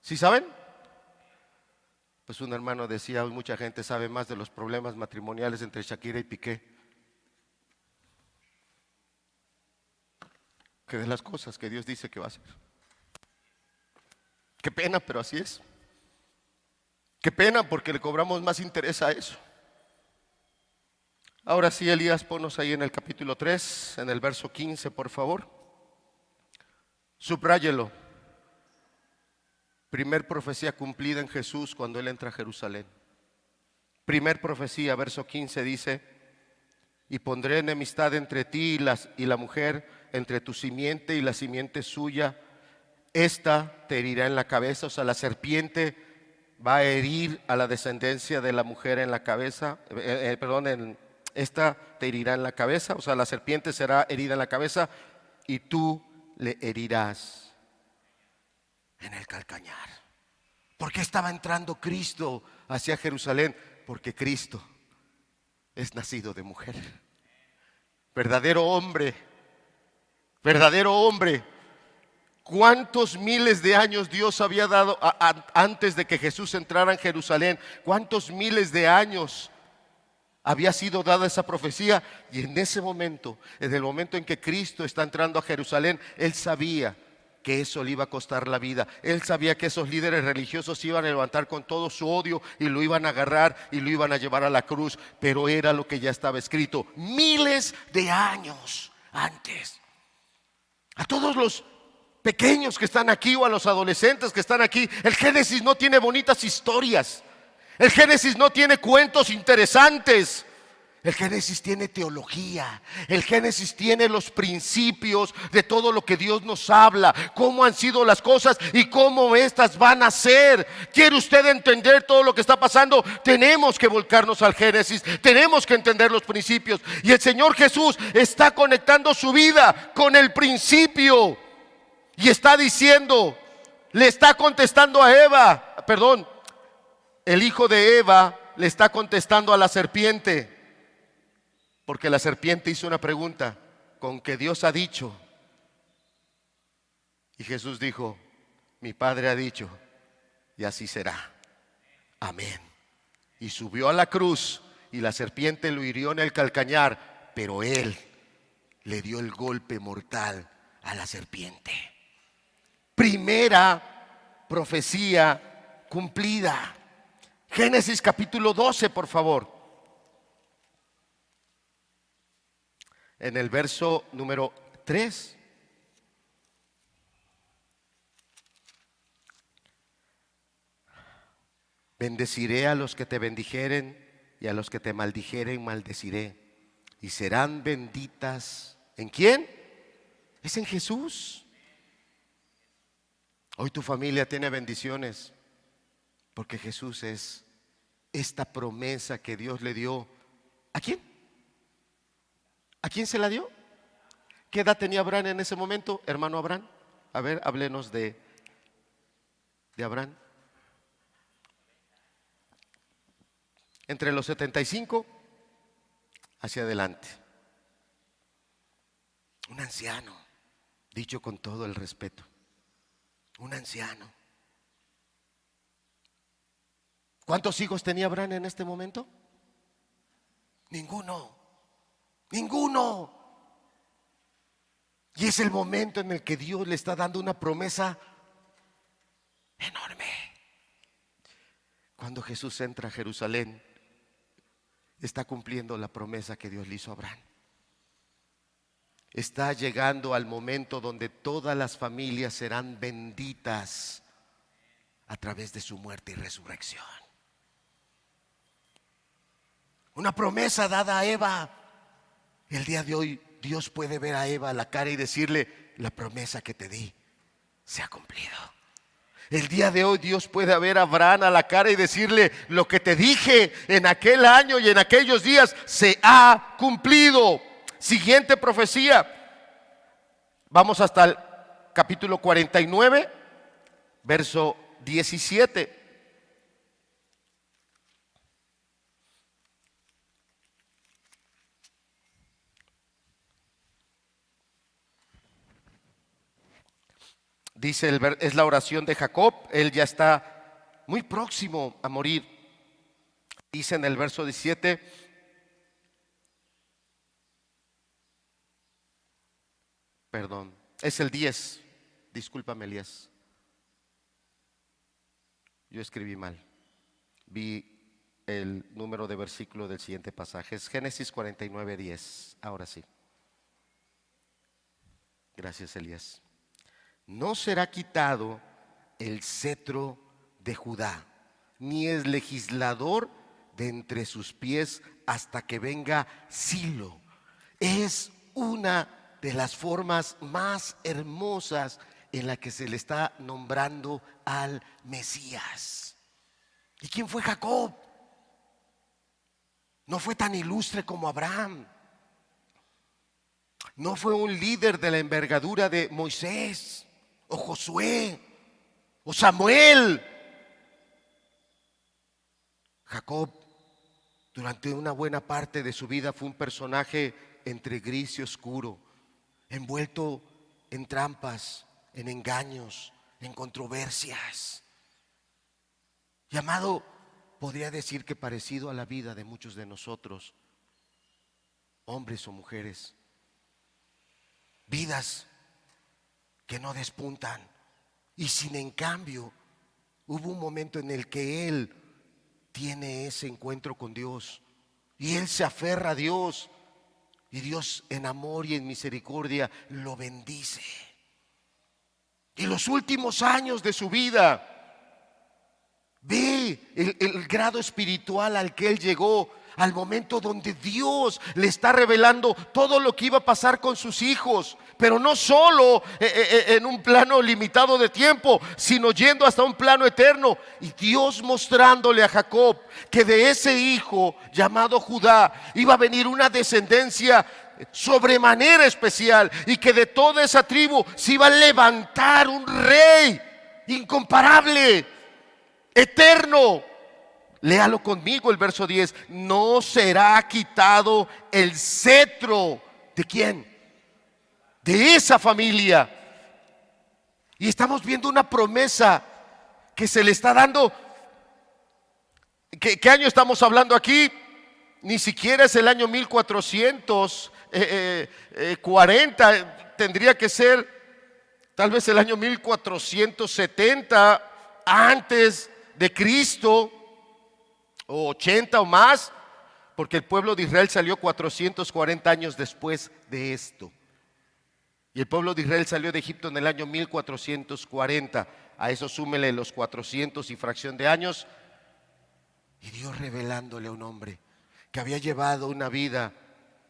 ¿sí saben? Pues un hermano decía: hoy mucha gente sabe más de los problemas matrimoniales entre Shakira y Piqué que de las cosas que Dios dice que va a hacer. Qué pena, pero así es. Qué pena, porque le cobramos más interés a eso. Ahora sí, Elías, ponnos ahí en el capítulo 3, en el verso 15, por favor. Subráyelo. Primer profecía cumplida en Jesús cuando Él entra a Jerusalén. Primer profecía, verso 15 dice: y pondré enemistad entre ti y la mujer, entre tu simiente y la simiente suya. Esta te herirá en la cabeza. O sea, la serpiente va a herir a la descendencia de la mujer en la cabeza. Esta te herirá en la cabeza. O sea, la serpiente será herida en la cabeza y tú le herirás en el calcañar. ¿Por qué estaba entrando Cristo hacia Jerusalén? Porque Cristo es nacido de mujer. Verdadero hombre, verdadero hombre. ¿Cuántos miles de años Dios había dado antes de que Jesús entrara en Jerusalén? ¿Cuántos miles de años había sido dada esa profecía? Y en ese momento, en el momento en que Cristo está entrando a Jerusalén, Él sabía que eso le iba a costar la vida. Él sabía que esos líderes religiosos se iban a levantar con todo su odio y lo iban a agarrar y lo iban a llevar a la cruz. Pero era lo que ya estaba escrito miles de años antes. A todos los pequeños que están aquí o a los adolescentes que están aquí, el Génesis no tiene bonitas historias. El Génesis no tiene cuentos interesantes. El Génesis tiene teología. El Génesis tiene los principios de todo lo que Dios nos habla, cómo han sido las cosas y cómo estas van a ser. ¿Quiere usted entender todo lo que está pasando? Tenemos que volcarnos al Génesis, tenemos que entender los principios. Y el Señor Jesús está conectando su vida con el principio y está diciendo, le está contestando a Eva, el hijo de Eva le está contestando a la serpiente. Porque la serpiente hizo una pregunta: ¿con qué Dios ha dicho? Y Jesús dijo: mi Padre ha dicho, y así será. Amén. Y subió a la cruz y la serpiente lo hirió en el calcañar, pero Él le dio el golpe mortal a la serpiente. Primera profecía cumplida. Génesis capítulo 12, por favor. En el verso número 3. Bendeciré a los que te bendijeren y a los que te maldijeren maldeciré. Y serán benditas. ¿En quién? Es en Jesús. Hoy tu familia tiene bendiciones porque Jesús es esta promesa que Dios le dio. ¿A quién? ¿A quién se la dio? ¿Qué edad tenía Abraham en ese momento, hermano Abraham? A ver, háblenos de Abraham. Entre los 75 hacia adelante. Un anciano, dicho con todo el respeto. Un anciano. ¿Cuántos hijos tenía Abraham en este momento? Ninguno. Ninguno. Y es el momento en el que Dios le está dando una promesa enorme. Cuando Jesús entra a Jerusalén, está cumpliendo la promesa que Dios le hizo a Abraham. Está llegando al momento donde todas las familias serán benditas a través de su muerte y resurrección. Una promesa dada a Eva. El día de hoy Dios puede ver a Eva a la cara y decirle: la promesa que te di se ha cumplido. El día de hoy Dios puede ver a Abraham a la cara y decirle: lo que te dije en aquel año y en aquellos días se ha cumplido. Siguiente profecía. Vamos hasta el capítulo 49, verso 17. Dice, es la oración de Jacob. Él ya está muy próximo a morir. Dice en el verso 17: es el 10. Discúlpame, Elías, yo escribí mal. Vi el número de versículo del siguiente pasaje. Es Génesis 49:10. Ahora sí. Gracias, Elías. No será quitado el cetro de Judá, ni el legislador de entre sus pies hasta que venga Silo. Es una de las formas más hermosas en la que se le está nombrando al Mesías. ¿Y quién fue Jacob? No fue tan ilustre como Abraham. No fue un líder de la envergadura de Moisés o Josué o Samuel. Jacob, durante una buena parte de su vida, fue un personaje entre gris y oscuro, envuelto en trampas, en engaños, en controversias. Llamado, podría decir que parecido a la vida de muchos de nosotros, hombres o mujeres. Vidas que no despuntan. Y sin en cambio, hubo un momento en el que él tiene ese encuentro con Dios. Y él se aferra a Dios. Y Dios en amor y en misericordia lo bendice. Y los últimos años de su vida, ve el grado espiritual al que él llegó, al momento donde Dios le está revelando todo lo que iba a pasar con sus hijos, pero no solo en un plano limitado de tiempo, sino yendo hasta un plano eterno. Y Dios mostrándole a Jacob que de ese hijo llamado Judá iba a venir una descendencia sobremanera especial, y que de toda esa tribu se iba a levantar un rey incomparable, eterno. Léalo conmigo el verso 10. No será quitado el cetro. ¿De quién? De esa familia. Y estamos viendo una promesa que se le está dando. ¿Qué año estamos hablando aquí? Ni siquiera es el año 1440. Tendría que ser tal vez el año 1470 antes de Cristo, o 80 o más, porque el pueblo de Israel salió 440 años después de esto. Y el pueblo de Israel salió de Egipto en el año 1440. A eso súmele los 400 y fracción de años. Y Dios revelándole a un hombre que había llevado una vida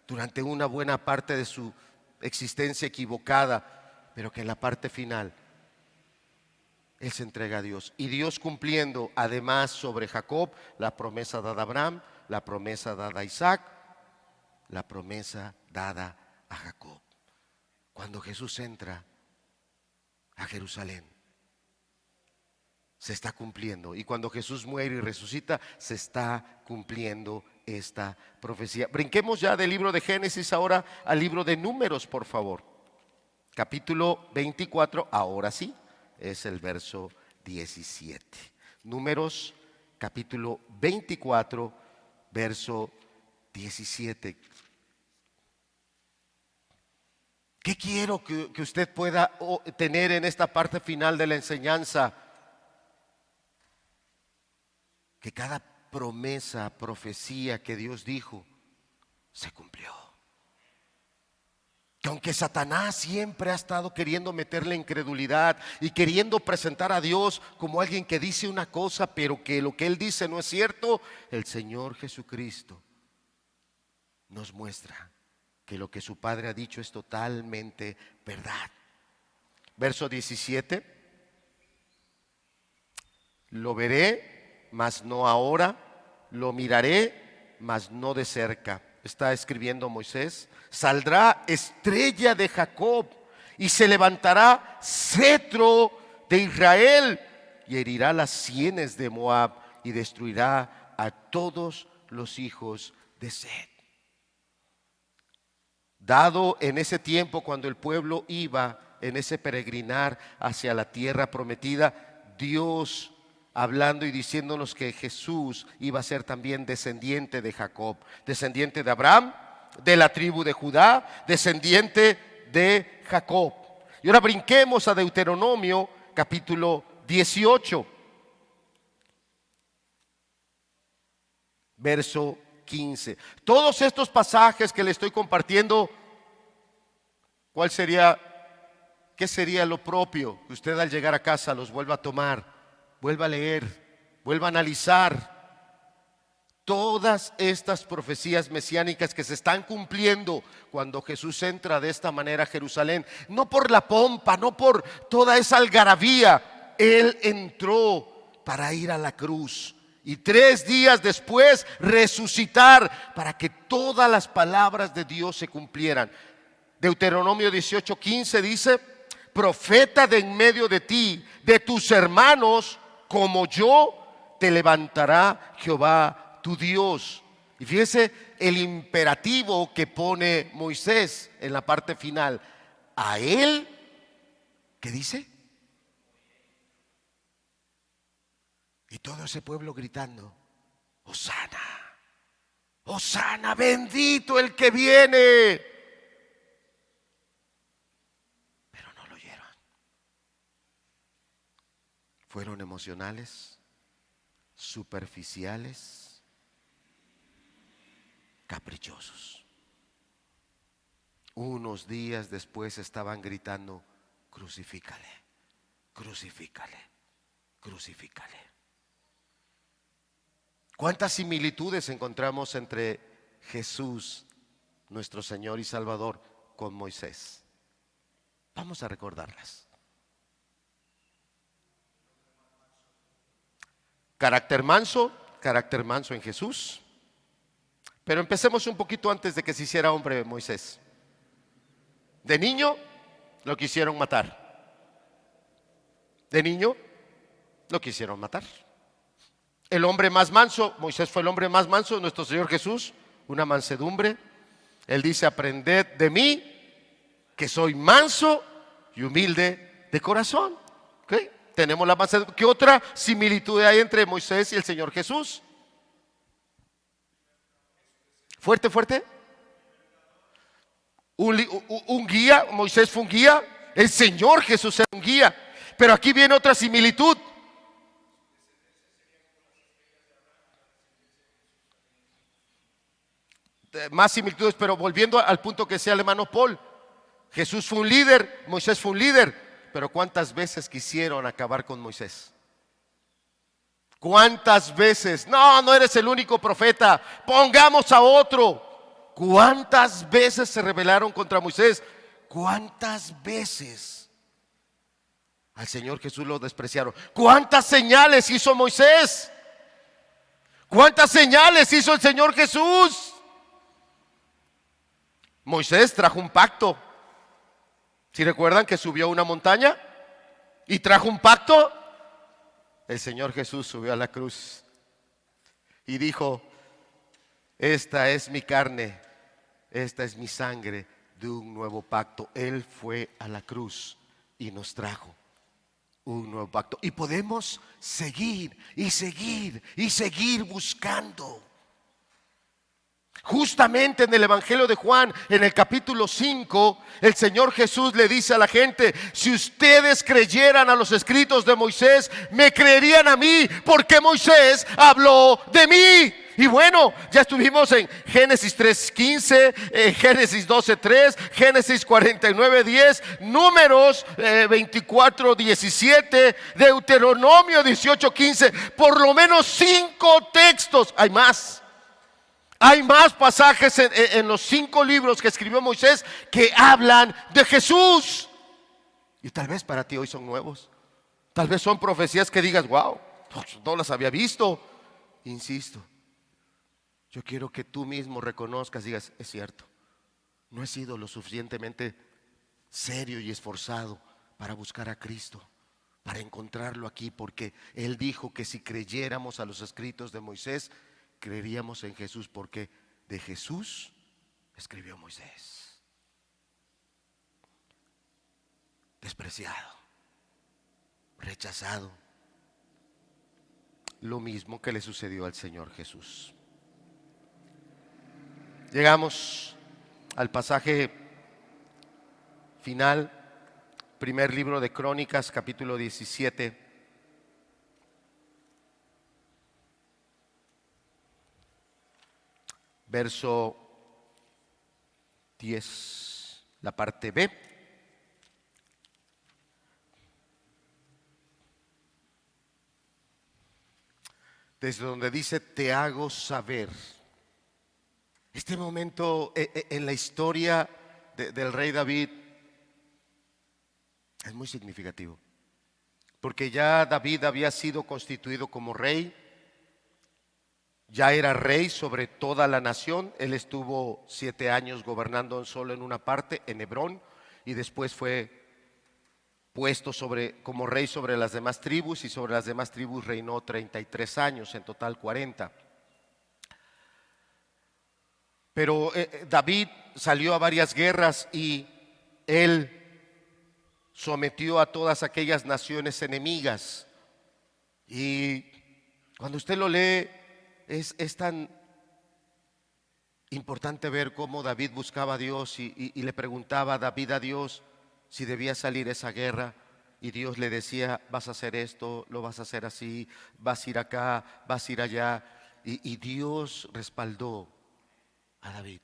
durante una buena parte de su existencia equivocada, pero que en la parte final él se entrega a Dios. Y Dios cumpliendo además sobre Jacob la promesa dada a Abraham, la promesa dada a Isaac, la promesa dada a Jacob. Cuando Jesús entra a Jerusalén, se está cumpliendo. Y cuando Jesús muere y resucita, se está cumpliendo esta profecía. Brinquemos ya del libro de Génesis ahora al libro de Números, por favor. Capítulo 24, ahora sí, es el verso 17. Números, capítulo 24, verso 17. ¿Qué quiero que usted pueda tener en esta parte final de la enseñanza? Que cada promesa, profecía que Dios dijo, se cumplió. Que aunque Satanás siempre ha estado queriendo meterle incredulidad y queriendo presentar a Dios como alguien que dice una cosa, pero que lo que Él dice no es cierto, el Señor Jesucristo nos muestra que lo que su Padre ha dicho es totalmente verdad. Verso 17. Lo veré, mas no ahora. Lo miraré, mas no de cerca. Está escribiendo Moisés. Saldrá estrella de Jacob y se levantará cetro de Israel y herirá las sienes de Moab y destruirá a todos los hijos de Set. Dado en ese tiempo cuando el pueblo iba en ese peregrinar hacia la tierra prometida, Dios hablando y diciéndonos que Jesús iba a ser también descendiente de Jacob, descendiente de Abraham, de la tribu de Judá, descendiente de Jacob. Y ahora brinquemos a Deuteronomio capítulo 18. verso 15. Todos estos pasajes que le estoy compartiendo, ¿qué sería lo propio? Que usted al llegar a casa los vuelva a tomar, vuelva a leer, vuelva a analizar todas estas profecías mesiánicas que se están cumpliendo cuando Jesús entra de esta manera a Jerusalén. No por la pompa, no por toda esa algarabía. Él entró para ir a la cruz y 3 días después resucitar para que todas las palabras de Dios se cumplieran. Deuteronomio 18:15 dice: profeta de en medio de ti, de tus hermanos, como yo, te levantará Jehová tu Dios. Y fíjese el imperativo que pone Moisés en la parte final. A él, ¿qué dice? Y todo ese pueblo gritando: Hosana, Hosana, bendito el que viene. Pero no lo oyeron. Fueron emocionales, superficiales, caprichosos. Unos días después estaban gritando: crucifícale, crucifícale, crucifícale. ¿Cuántas similitudes encontramos entre Jesús, nuestro Señor y Salvador, con Moisés? Vamos a recordarlas. Carácter manso en Jesús. Pero empecemos un poquito antes de que se hiciera hombre Moisés. De niño lo quisieron matar. De niño lo quisieron matar. El hombre más manso, Moisés fue el hombre más manso, nuestro Señor Jesús, una mansedumbre. Él dice: aprended de mí, que soy manso y humilde de corazón. ¿Okay? Tenemos la mansedumbre. ¿Qué otra similitud hay entre Moisés y el Señor Jesús? Fuerte, fuerte. Un guía. Moisés fue un guía. El Señor Jesús era un guía. Pero aquí viene otra similitud. Más similitudes, pero volviendo al punto que decía el hermano Paul. Jesús fue un líder, Moisés fue un líder. Pero ¿cuántas veces quisieron acabar con Moisés? ¿Cuántas veces? No eres el único profeta, pongamos a otro. ¿Cuántas veces se rebelaron contra Moisés? ¿Cuántas veces al Señor Jesús lo despreciaron? ¿Cuántas señales hizo Moisés? ¿Cuántas señales hizo el Señor Jesús? Moisés trajo un pacto. ¿Sí recuerdan que subió a una montaña y trajo un pacto? El Señor Jesús subió a la cruz y dijo: esta es mi carne, esta es mi sangre de un nuevo pacto. Él fue a la cruz y nos trajo un nuevo pacto. Y podemos seguir y seguir y seguir buscando. Justamente en el Evangelio de Juan, en el capítulo 5, el Señor Jesús le dice a la gente: si ustedes creyeran a los escritos de Moisés, me creerían a mí, porque Moisés habló de mí. Y bueno, ya estuvimos en Génesis 3:15, Génesis 12:3, Génesis 49:10, Números 24:17, Deuteronomio 18:15. Por lo menos 5 textos, hay más. Hay más pasajes en los 5 libros que escribió Moisés que hablan de Jesús. Y tal vez para ti hoy son nuevos. Tal vez son profecías que digas: wow, no las había visto. Insisto, yo quiero que tú mismo reconozcas, digas: es cierto, no he sido lo suficientemente serio y esforzado para buscar a Cristo, para encontrarlo aquí, porque Él dijo que si creyéramos a los escritos de Moisés, creeríamos en Jesús, porque de Jesús escribió Moisés. Despreciado, rechazado, lo mismo que le sucedió al Señor Jesús. Llegamos al pasaje final, primer libro de Crónicas, capítulo 17. verso 10, la parte B. Desde donde dice, te hago saber. Este momento en la historia del rey David es muy significativo, porque ya David había sido constituido como rey, ya era rey sobre toda la nación. Él estuvo 7 años gobernando solo en una parte, en Hebrón, y después fue puesto como rey sobre las demás tribus, y sobre las demás tribus reinó 33 años, en total 40. Pero David salió a varias guerras y él sometió a todas aquellas naciones enemigas. Y cuando usted lo lee, es tan importante ver cómo David buscaba a Dios y le preguntaba a David a Dios si debía salir esa guerra. Y Dios le decía, vas a hacer esto, lo vas a hacer así, vas a ir acá, vas a ir allá. Y Dios respaldó a David.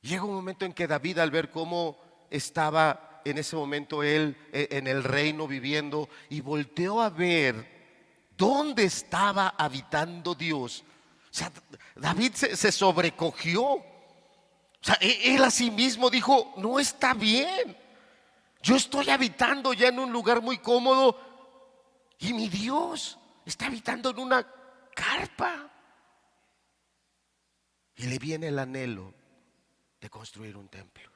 Llega un momento en que David, al ver cómo estaba en ese momento él en el reino viviendo, y volteó a ver dónde estaba habitando Dios, o sea, David se sobrecogió. O sea, él a sí mismo dijo, no está bien, yo estoy habitando ya en un lugar muy cómodo y mi Dios está habitando en una carpa. Y le viene el anhelo de construir un templo.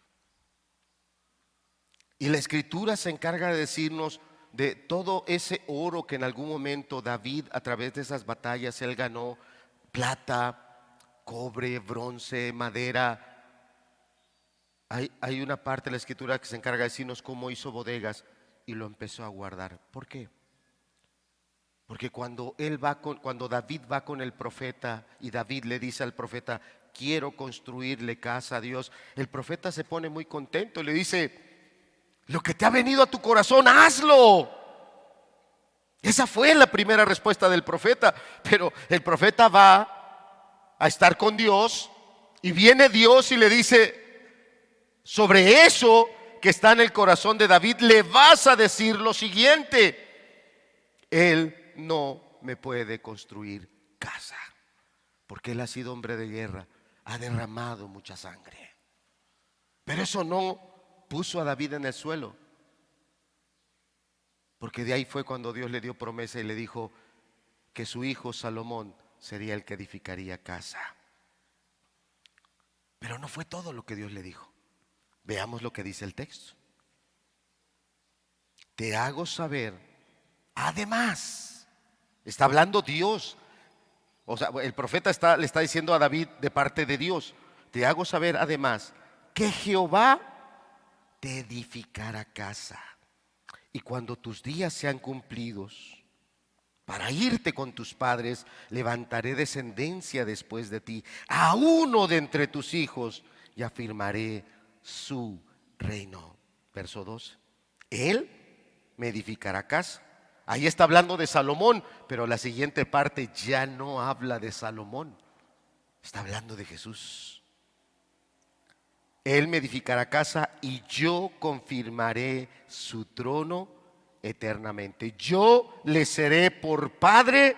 Y la escritura se encarga de decirnos de todo ese oro que en algún momento David, a través de esas batallas, él ganó: plata, cobre, bronce, madera. Hay una parte de la escritura que se encarga de decirnos cómo hizo bodegas y lo empezó a guardar. ¿Por qué? Porque cuando David va con el profeta y David le dice al profeta, quiero construirle casa a Dios, el profeta se pone muy contento y le dice, lo que te ha venido a tu corazón, hazlo. Esa fue la primera respuesta del profeta. Pero el profeta va a estar con Dios y viene Dios y le dice, sobre eso que está en el corazón de David le vas a decir lo siguiente: él no me puede construir casa, porque él ha sido hombre de guerra, ha derramado mucha sangre. Pero eso no puso a David en el suelo, porque de ahí fue cuando Dios le dio promesa y le dijo que su hijo Salomón sería el que edificaría casa. Pero no fue todo lo que Dios le dijo. Veamos lo que dice el texto. Te hago saber, además, está hablando Dios. O sea, el profeta le está diciendo a David de parte de Dios, te hago saber además que Jehová te edificará casa. Y cuando tus días sean cumplidos, para irte con tus padres, levantaré descendencia después de ti, a uno de entre tus hijos, y afirmaré su reino. Verso 12. Él me edificará casa. Ahí está hablando de Salomón, pero la siguiente parte ya no habla de Salomón, está hablando de Jesús. Él me edificará casa y yo confirmaré su trono eternamente. Yo le seré por padre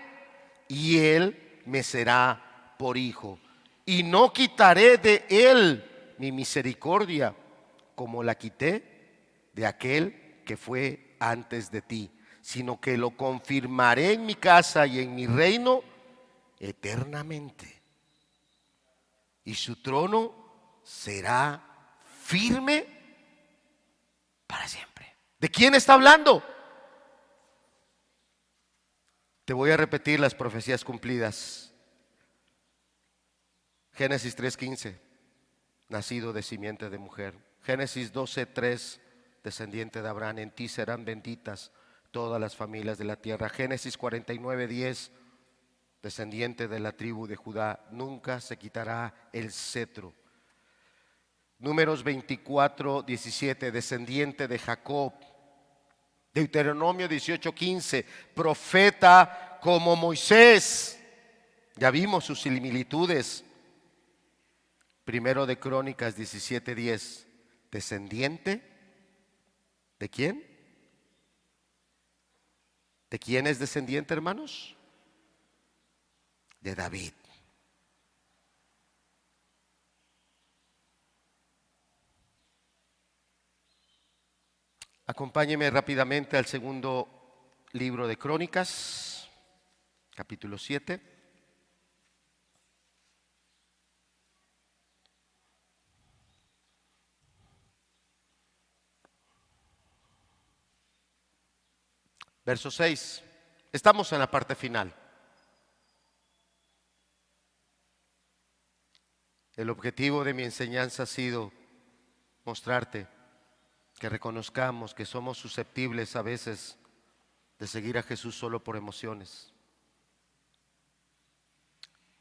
y él me será por hijo. Y no quitaré de él mi misericordia, como la quité de aquel que fue antes de ti, sino que lo confirmaré en mi casa y en mi reino eternamente. Y su trono será firme para siempre. ¿De quién está hablando? Te voy a repetir las profecías cumplidas. Génesis 3:15, nacido de simiente de mujer. Génesis 12:3, descendiente de Abraham, en ti serán benditas todas las familias de la tierra. Génesis 49:10, descendiente de la tribu de Judá, nunca se quitará el cetro. Números 24:17, descendiente de Jacob. Deuteronomio 18:15, profeta como Moisés. Ya vimos sus similitudes. Primero de Crónicas 17:10. Descendiente. ¿De quién? ¿De quién es descendiente, hermanos? De David. Acompáñeme rápidamente al segundo libro de Crónicas, capítulo 7. Verso 6. Estamos en la parte final. El objetivo de mi enseñanza ha sido mostrarte que reconozcamos que somos susceptibles a veces de seguir a Jesús solo por emociones.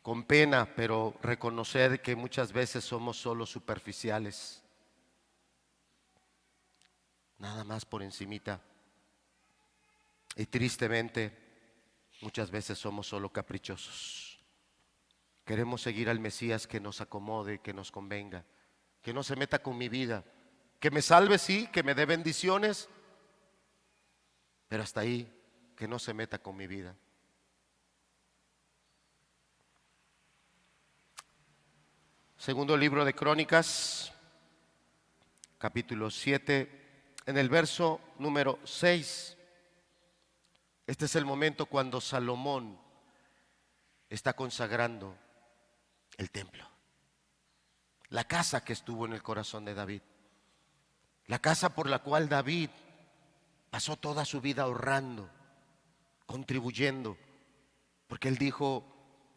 Con pena, pero reconocer que muchas veces somos solo superficiales. Nada más por encimita. Y tristemente, muchas veces somos solo caprichosos. Queremos seguir al Mesías que nos acomode, que nos convenga, que no se meta con mi vida, que me salve, sí, que me dé bendiciones, pero hasta ahí, que no se meta con mi vida. Segundo libro de Crónicas, capítulo 7, en el verso número 6. Este es el momento cuando Salomón está consagrando el templo, la casa que estuvo en el corazón de David, la casa por la cual David pasó toda su vida ahorrando, contribuyendo, porque él dijo: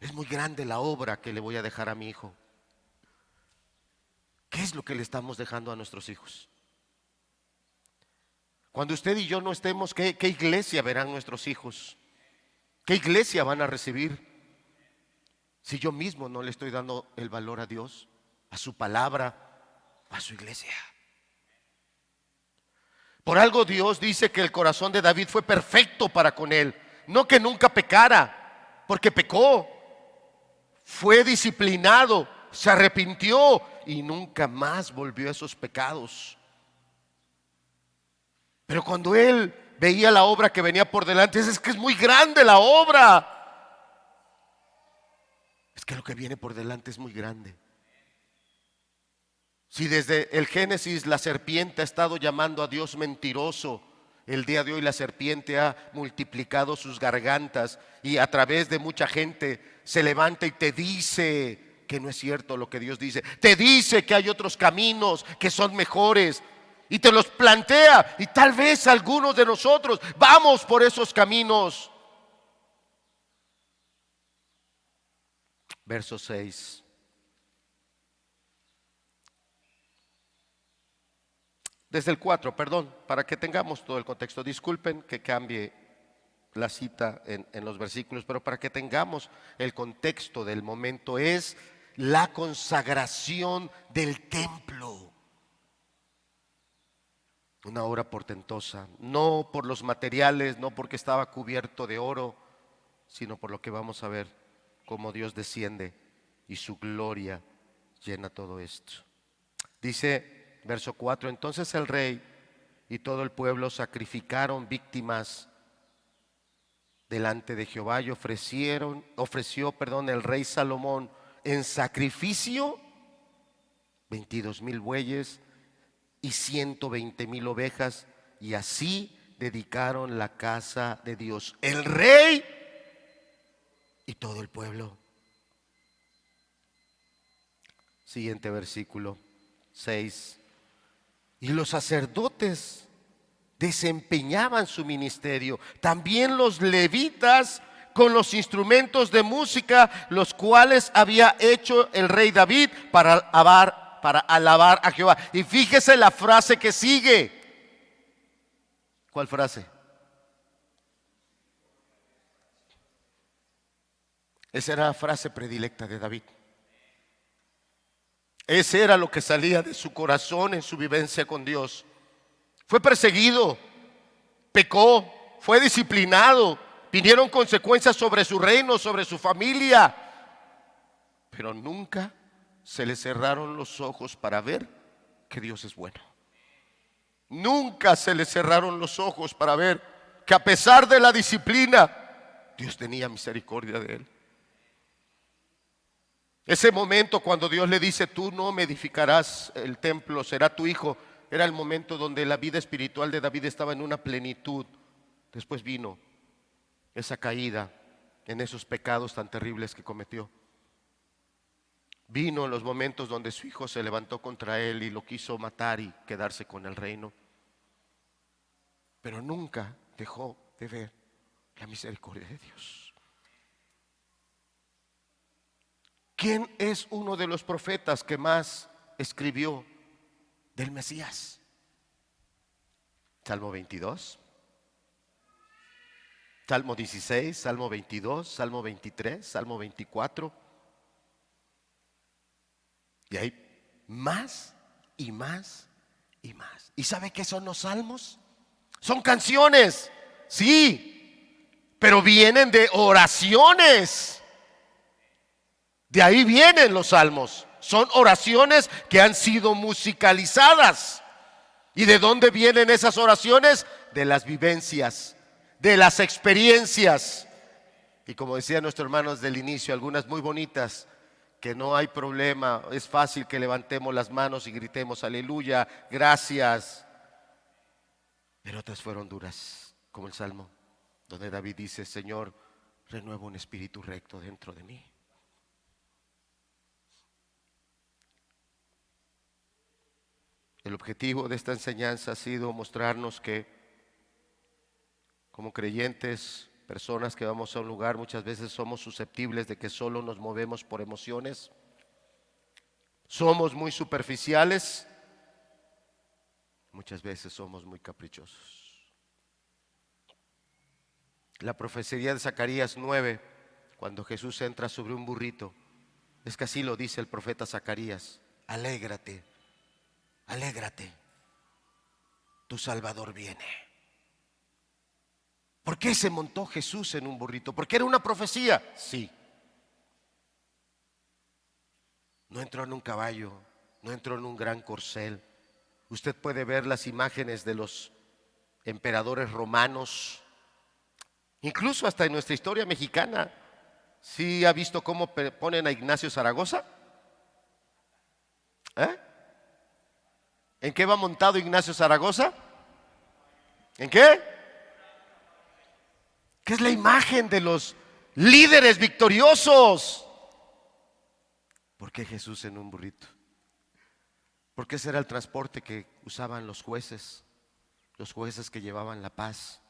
es muy grande la obra que le voy a dejar a mi hijo. ¿Qué es lo que le estamos dejando a nuestros hijos? Cuando usted y yo no estemos, ¿qué iglesia verán nuestros hijos? ¿Qué iglesia van a recibir? Si yo mismo no le estoy dando el valor a Dios, a su palabra, a su iglesia. Por algo Dios dice que el corazón de David fue perfecto para con él. No que nunca pecara, porque pecó. Fue disciplinado, se arrepintió y nunca más volvió a esos pecados. Pero cuando él veía la obra que venía por delante, es que es muy grande la obra. Es que lo que viene por delante es muy grande. Si desde el Génesis la serpiente ha estado llamando a Dios mentiroso, el día de hoy la serpiente ha multiplicado sus gargantas y a través de mucha gente se levanta y te dice que no es cierto lo que Dios dice. Te dice que hay otros caminos que son mejores y te los plantea, y tal vez algunos de nosotros vamos por esos caminos. Verso 6. Desde el 4, perdón, para que tengamos todo el contexto. Disculpen que cambie la cita en los versículos, pero para que tengamos el contexto del momento, es la consagración del templo. Una obra portentosa, no por los materiales, no porque estaba cubierto de oro, sino por lo que vamos a ver, cómo Dios desciende y su gloria llena todo esto. Dice verso 4: entonces el rey y todo el pueblo sacrificaron víctimas delante de Jehová y ofreció el rey Salomón en sacrificio 22,000 bueyes y 120,000 ovejas, y así dedicaron la casa de Dios, el rey y todo el pueblo. Siguiente versículo 6. Y los sacerdotes desempeñaban su ministerio, también los levitas con los instrumentos de música, los cuales había hecho el rey David para alabar a Jehová. Y fíjese la frase que sigue. ¿Cuál frase? Esa era la frase predilecta de David. Ese era lo que salía de su corazón en su vivencia con Dios. Fue perseguido, pecó, fue disciplinado, vinieron consecuencias sobre su reino, sobre su familia, pero nunca se le cerraron los ojos para ver que Dios es bueno. Nunca se le cerraron los ojos para ver que a pesar de la disciplina, Dios tenía misericordia de él. Ese momento cuando Dios le dice: tú no me edificarás el templo, será tu hijo, era el momento donde la vida espiritual de David estaba en una plenitud. Después vino esa caída en esos pecados tan terribles que cometió. Vino en los momentos donde su hijo se levantó contra él y lo quiso matar y quedarse con el reino. Pero nunca dejó de ver la misericordia de Dios. ¿Quién es uno de los profetas que más escribió del Mesías? Salmo 22, Salmo 16, Salmo 22, Salmo 23, Salmo 24. Y hay más y más y más. ¿Y sabe qué son los salmos? Son canciones, sí, pero vienen de oraciones. De ahí vienen los salmos. Son oraciones que han sido musicalizadas. ¿Y de dónde vienen esas oraciones? De las vivencias, de las experiencias. Y como decía nuestro hermano desde el inicio, algunas muy bonitas, que no hay problema, es fácil que levantemos las manos y gritemos aleluya, gracias. Pero otras fueron duras, como el Salmo, donde David dice: Señor, renueva un espíritu recto dentro de mí. El objetivo de esta enseñanza ha sido mostrarnos que como creyentes, personas que vamos a un lugar, muchas veces somos susceptibles de que solo nos movemos por emociones. Somos muy superficiales. Muchas veces somos muy caprichosos. La profecía de Zacarías 9, cuando Jesús entra sobre un burrito, es que así lo dice el profeta Zacarías: alégrate, alégrate, tu Salvador viene. ¿Por qué se montó Jesús en un burrito? ¿Porque era una profecía? Sí. No entró en un caballo, no entró en un gran corcel. Usted puede ver las imágenes de los emperadores romanos, incluso hasta en nuestra historia mexicana. ¿Sí ha visto cómo ponen a Ignacio Zaragoza? ¿En qué va montado Ignacio Zaragoza? ¿En qué? ¿Qué es la imagen de los líderes victoriosos? ¿Por qué Jesús en un burrito? Porque ese era el transporte que usaban los jueces que llevaban la paz,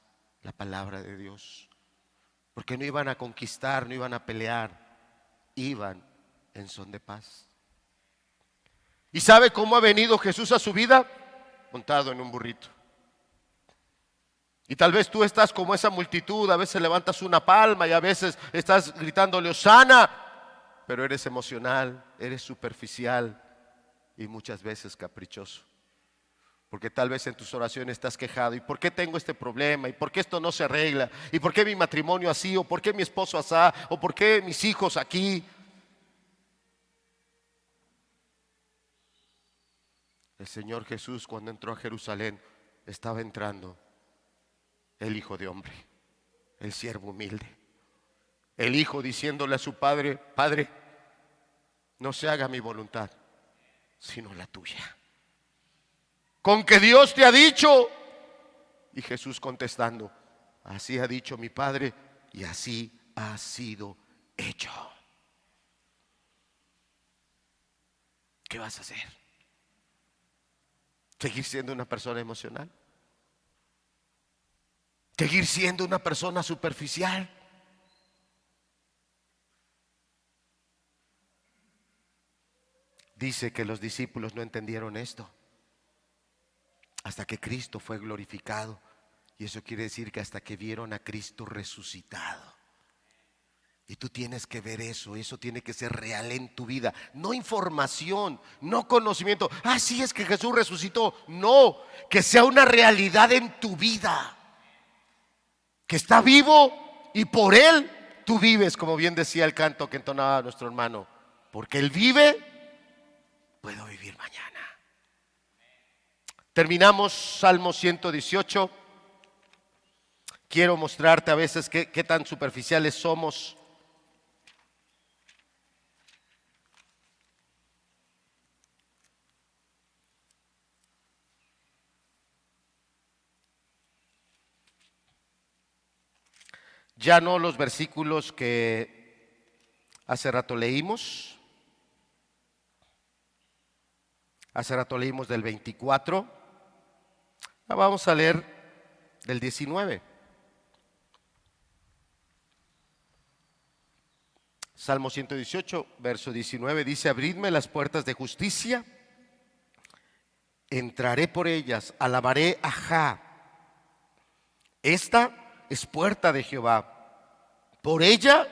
la palabra de Dios. Porque no iban a conquistar, no iban a pelear, iban en son de paz. ¿Y sabe cómo ha venido Jesús a su vida? Montado en un burrito. Y tal vez tú estás como esa multitud, a veces levantas una palma y a veces estás gritándole Hosana, pero eres emocional, eres superficial y muchas veces caprichoso. Porque tal vez en tus oraciones estás quejado: ¿y por qué tengo este problema? ¿Y por qué esto no se arregla? ¿Y por qué mi matrimonio así? ¿O por qué mi esposo así? ¿O por qué mis hijos aquí? El Señor Jesús, cuando entró a Jerusalén, estaba entrando el Hijo de Hombre, el siervo humilde, el Hijo diciéndole a su Padre: Padre, no se haga mi voluntad, sino la tuya. Con que Dios te ha dicho. Y Jesús contestando: así ha dicho mi Padre y así ha sido hecho. ¿Qué vas a hacer? ¿Seguir siendo una persona emocional? ¿Seguir siendo una persona superficial? Dice que los discípulos no entendieron esto hasta que Cristo fue glorificado. Y eso quiere decir que hasta que vieron a Cristo resucitado. Y tú tienes que ver eso, eso tiene que ser real en tu vida. No información, no conocimiento. Sí, es que Jesús resucitó. No, que sea una realidad en tu vida. Que está vivo y por Él tú vives, como bien decía el canto que entonaba nuestro hermano. porque Él vive, puedo vivir mañana. Terminamos Salmo 118. Quiero mostrarte a veces qué tan superficiales somos. Ya no los versículos que hace rato leímos. Hace rato leímos del 24. Vamos a leer del 19. Salmo 118, verso 19 dice: abridme las puertas de justicia, entraré por ellas, alabaré a Jah. Esta es puerta de Jehová, por ella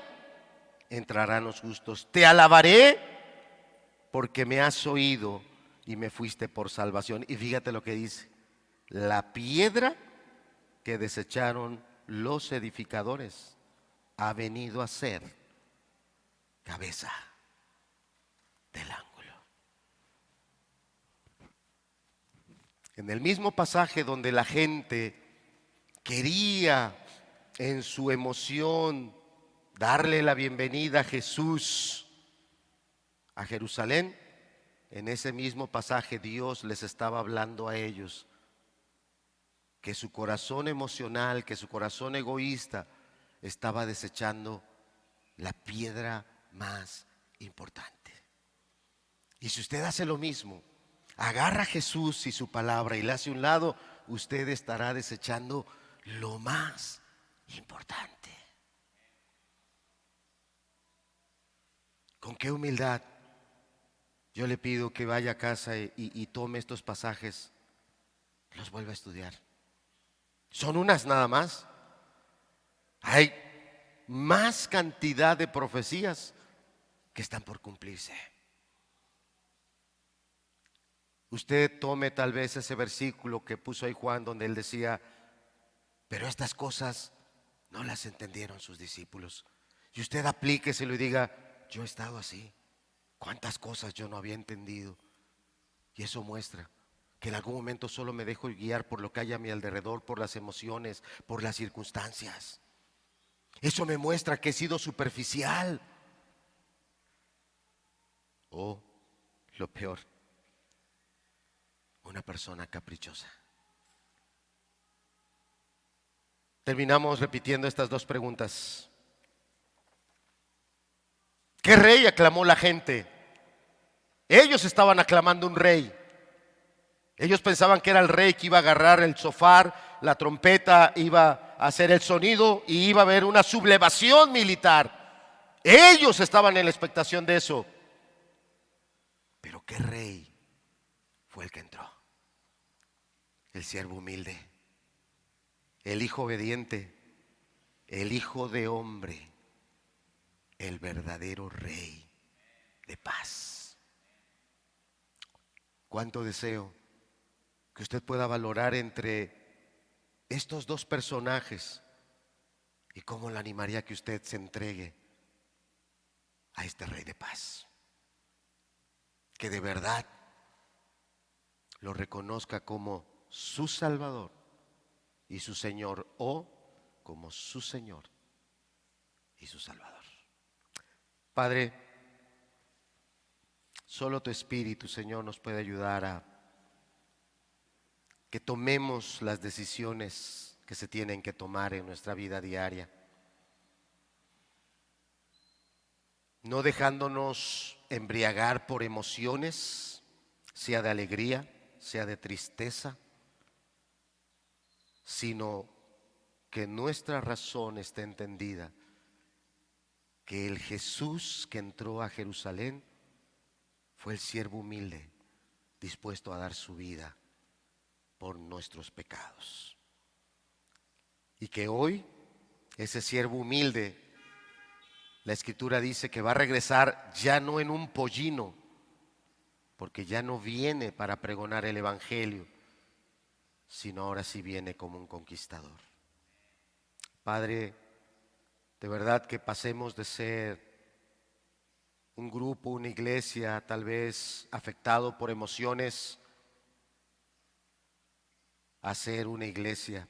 entrarán los justos. Te alabaré porque me has oído y me fuiste por salvación. Y fíjate lo que dice: la piedra que desecharon los edificadores ha venido a ser cabeza del ángulo. En el mismo pasaje donde la gente quería en su emoción darle la bienvenida a Jesús a Jerusalén, en ese mismo pasaje Dios les estaba hablando a ellos que su corazón emocional, que su corazón egoísta estaba desechando la piedra más importante. Y si usted hace lo mismo, agarra a Jesús y su palabra y le hace a un lado, usted estará desechando lo más importante. ¿Con qué humildad yo le pido que vaya a casa y tome estos pasajes, los vuelva a estudiar? Son unas nada más. Hay más cantidad de profecías que están por cumplirse. Usted tome tal vez ese versículo que puso ahí Juan, donde él decía: pero estas cosas no las entendieron sus discípulos. Y usted aplíqueselo y diga: yo he estado así. ¿Cuántas cosas yo no había entendido? Y eso muestra que en algún momento solo me dejo guiar por lo que hay a mi alrededor, por las emociones, por las circunstancias. Eso me muestra que he sido superficial. O, lo peor, una persona caprichosa. Terminamos repitiendo estas dos preguntas. ¿Qué rey aclamó la gente? Ellos estaban aclamando un rey. Ellos pensaban que era el rey que iba a agarrar el shofar, la trompeta, iba a hacer el sonido y iba a haber una sublevación militar. Ellos estaban en la expectación de eso. Pero ¿qué rey fue el que entró? El siervo humilde, el hijo obediente, el hijo de hombre, el verdadero rey de paz. Cuánto deseo que usted pueda valorar entre estos dos personajes y cómo le animaría a que usted se entregue a este rey de paz, que de verdad lo reconozca como su Salvador y su Señor, o como su Señor y su Salvador. Padre, solo tu Espíritu, Señor, nos puede ayudar a que tomemos las decisiones que se tienen que tomar en nuestra vida diaria, no dejándonos embriagar por emociones, sea de alegría, sea de tristeza, sino que nuestra razón esté entendida, que el Jesús que entró a Jerusalén fue el siervo humilde, dispuesto a dar su vida por nuestros pecados. Y que hoy ese siervo humilde, la Escritura dice que va a regresar ya no en un pollino, porque ya no viene para pregonar el Evangelio, sino ahora sí viene como un conquistador. Padre, de verdad que pasemos de ser un grupo, una iglesia, tal vez afectado por emociones, a ser una iglesia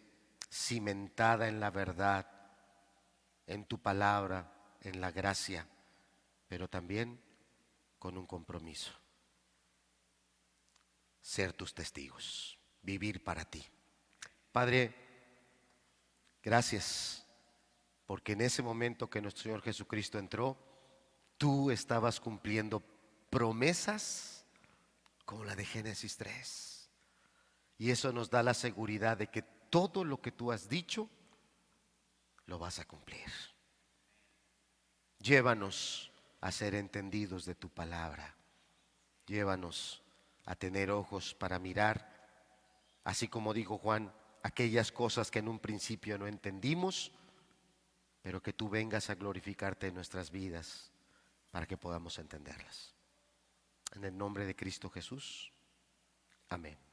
cimentada en la verdad, en tu palabra, en la gracia, pero también con un compromiso: ser tus testigos, vivir para ti. Padre, gracias, porque en ese momento que nuestro Señor Jesucristo entró, tú estabas cumpliendo promesas como la de Génesis 3. Y eso nos da la seguridad de que todo lo que tú has dicho, lo vas a cumplir. Llévanos a ser entendidos de tu palabra. Llévanos a tener ojos para mirar, así como dijo Juan, aquellas cosas que en un principio no entendimos, pero que tú vengas a glorificarte en nuestras vidas para que podamos entenderlas. En el nombre de Cristo Jesús. Amén.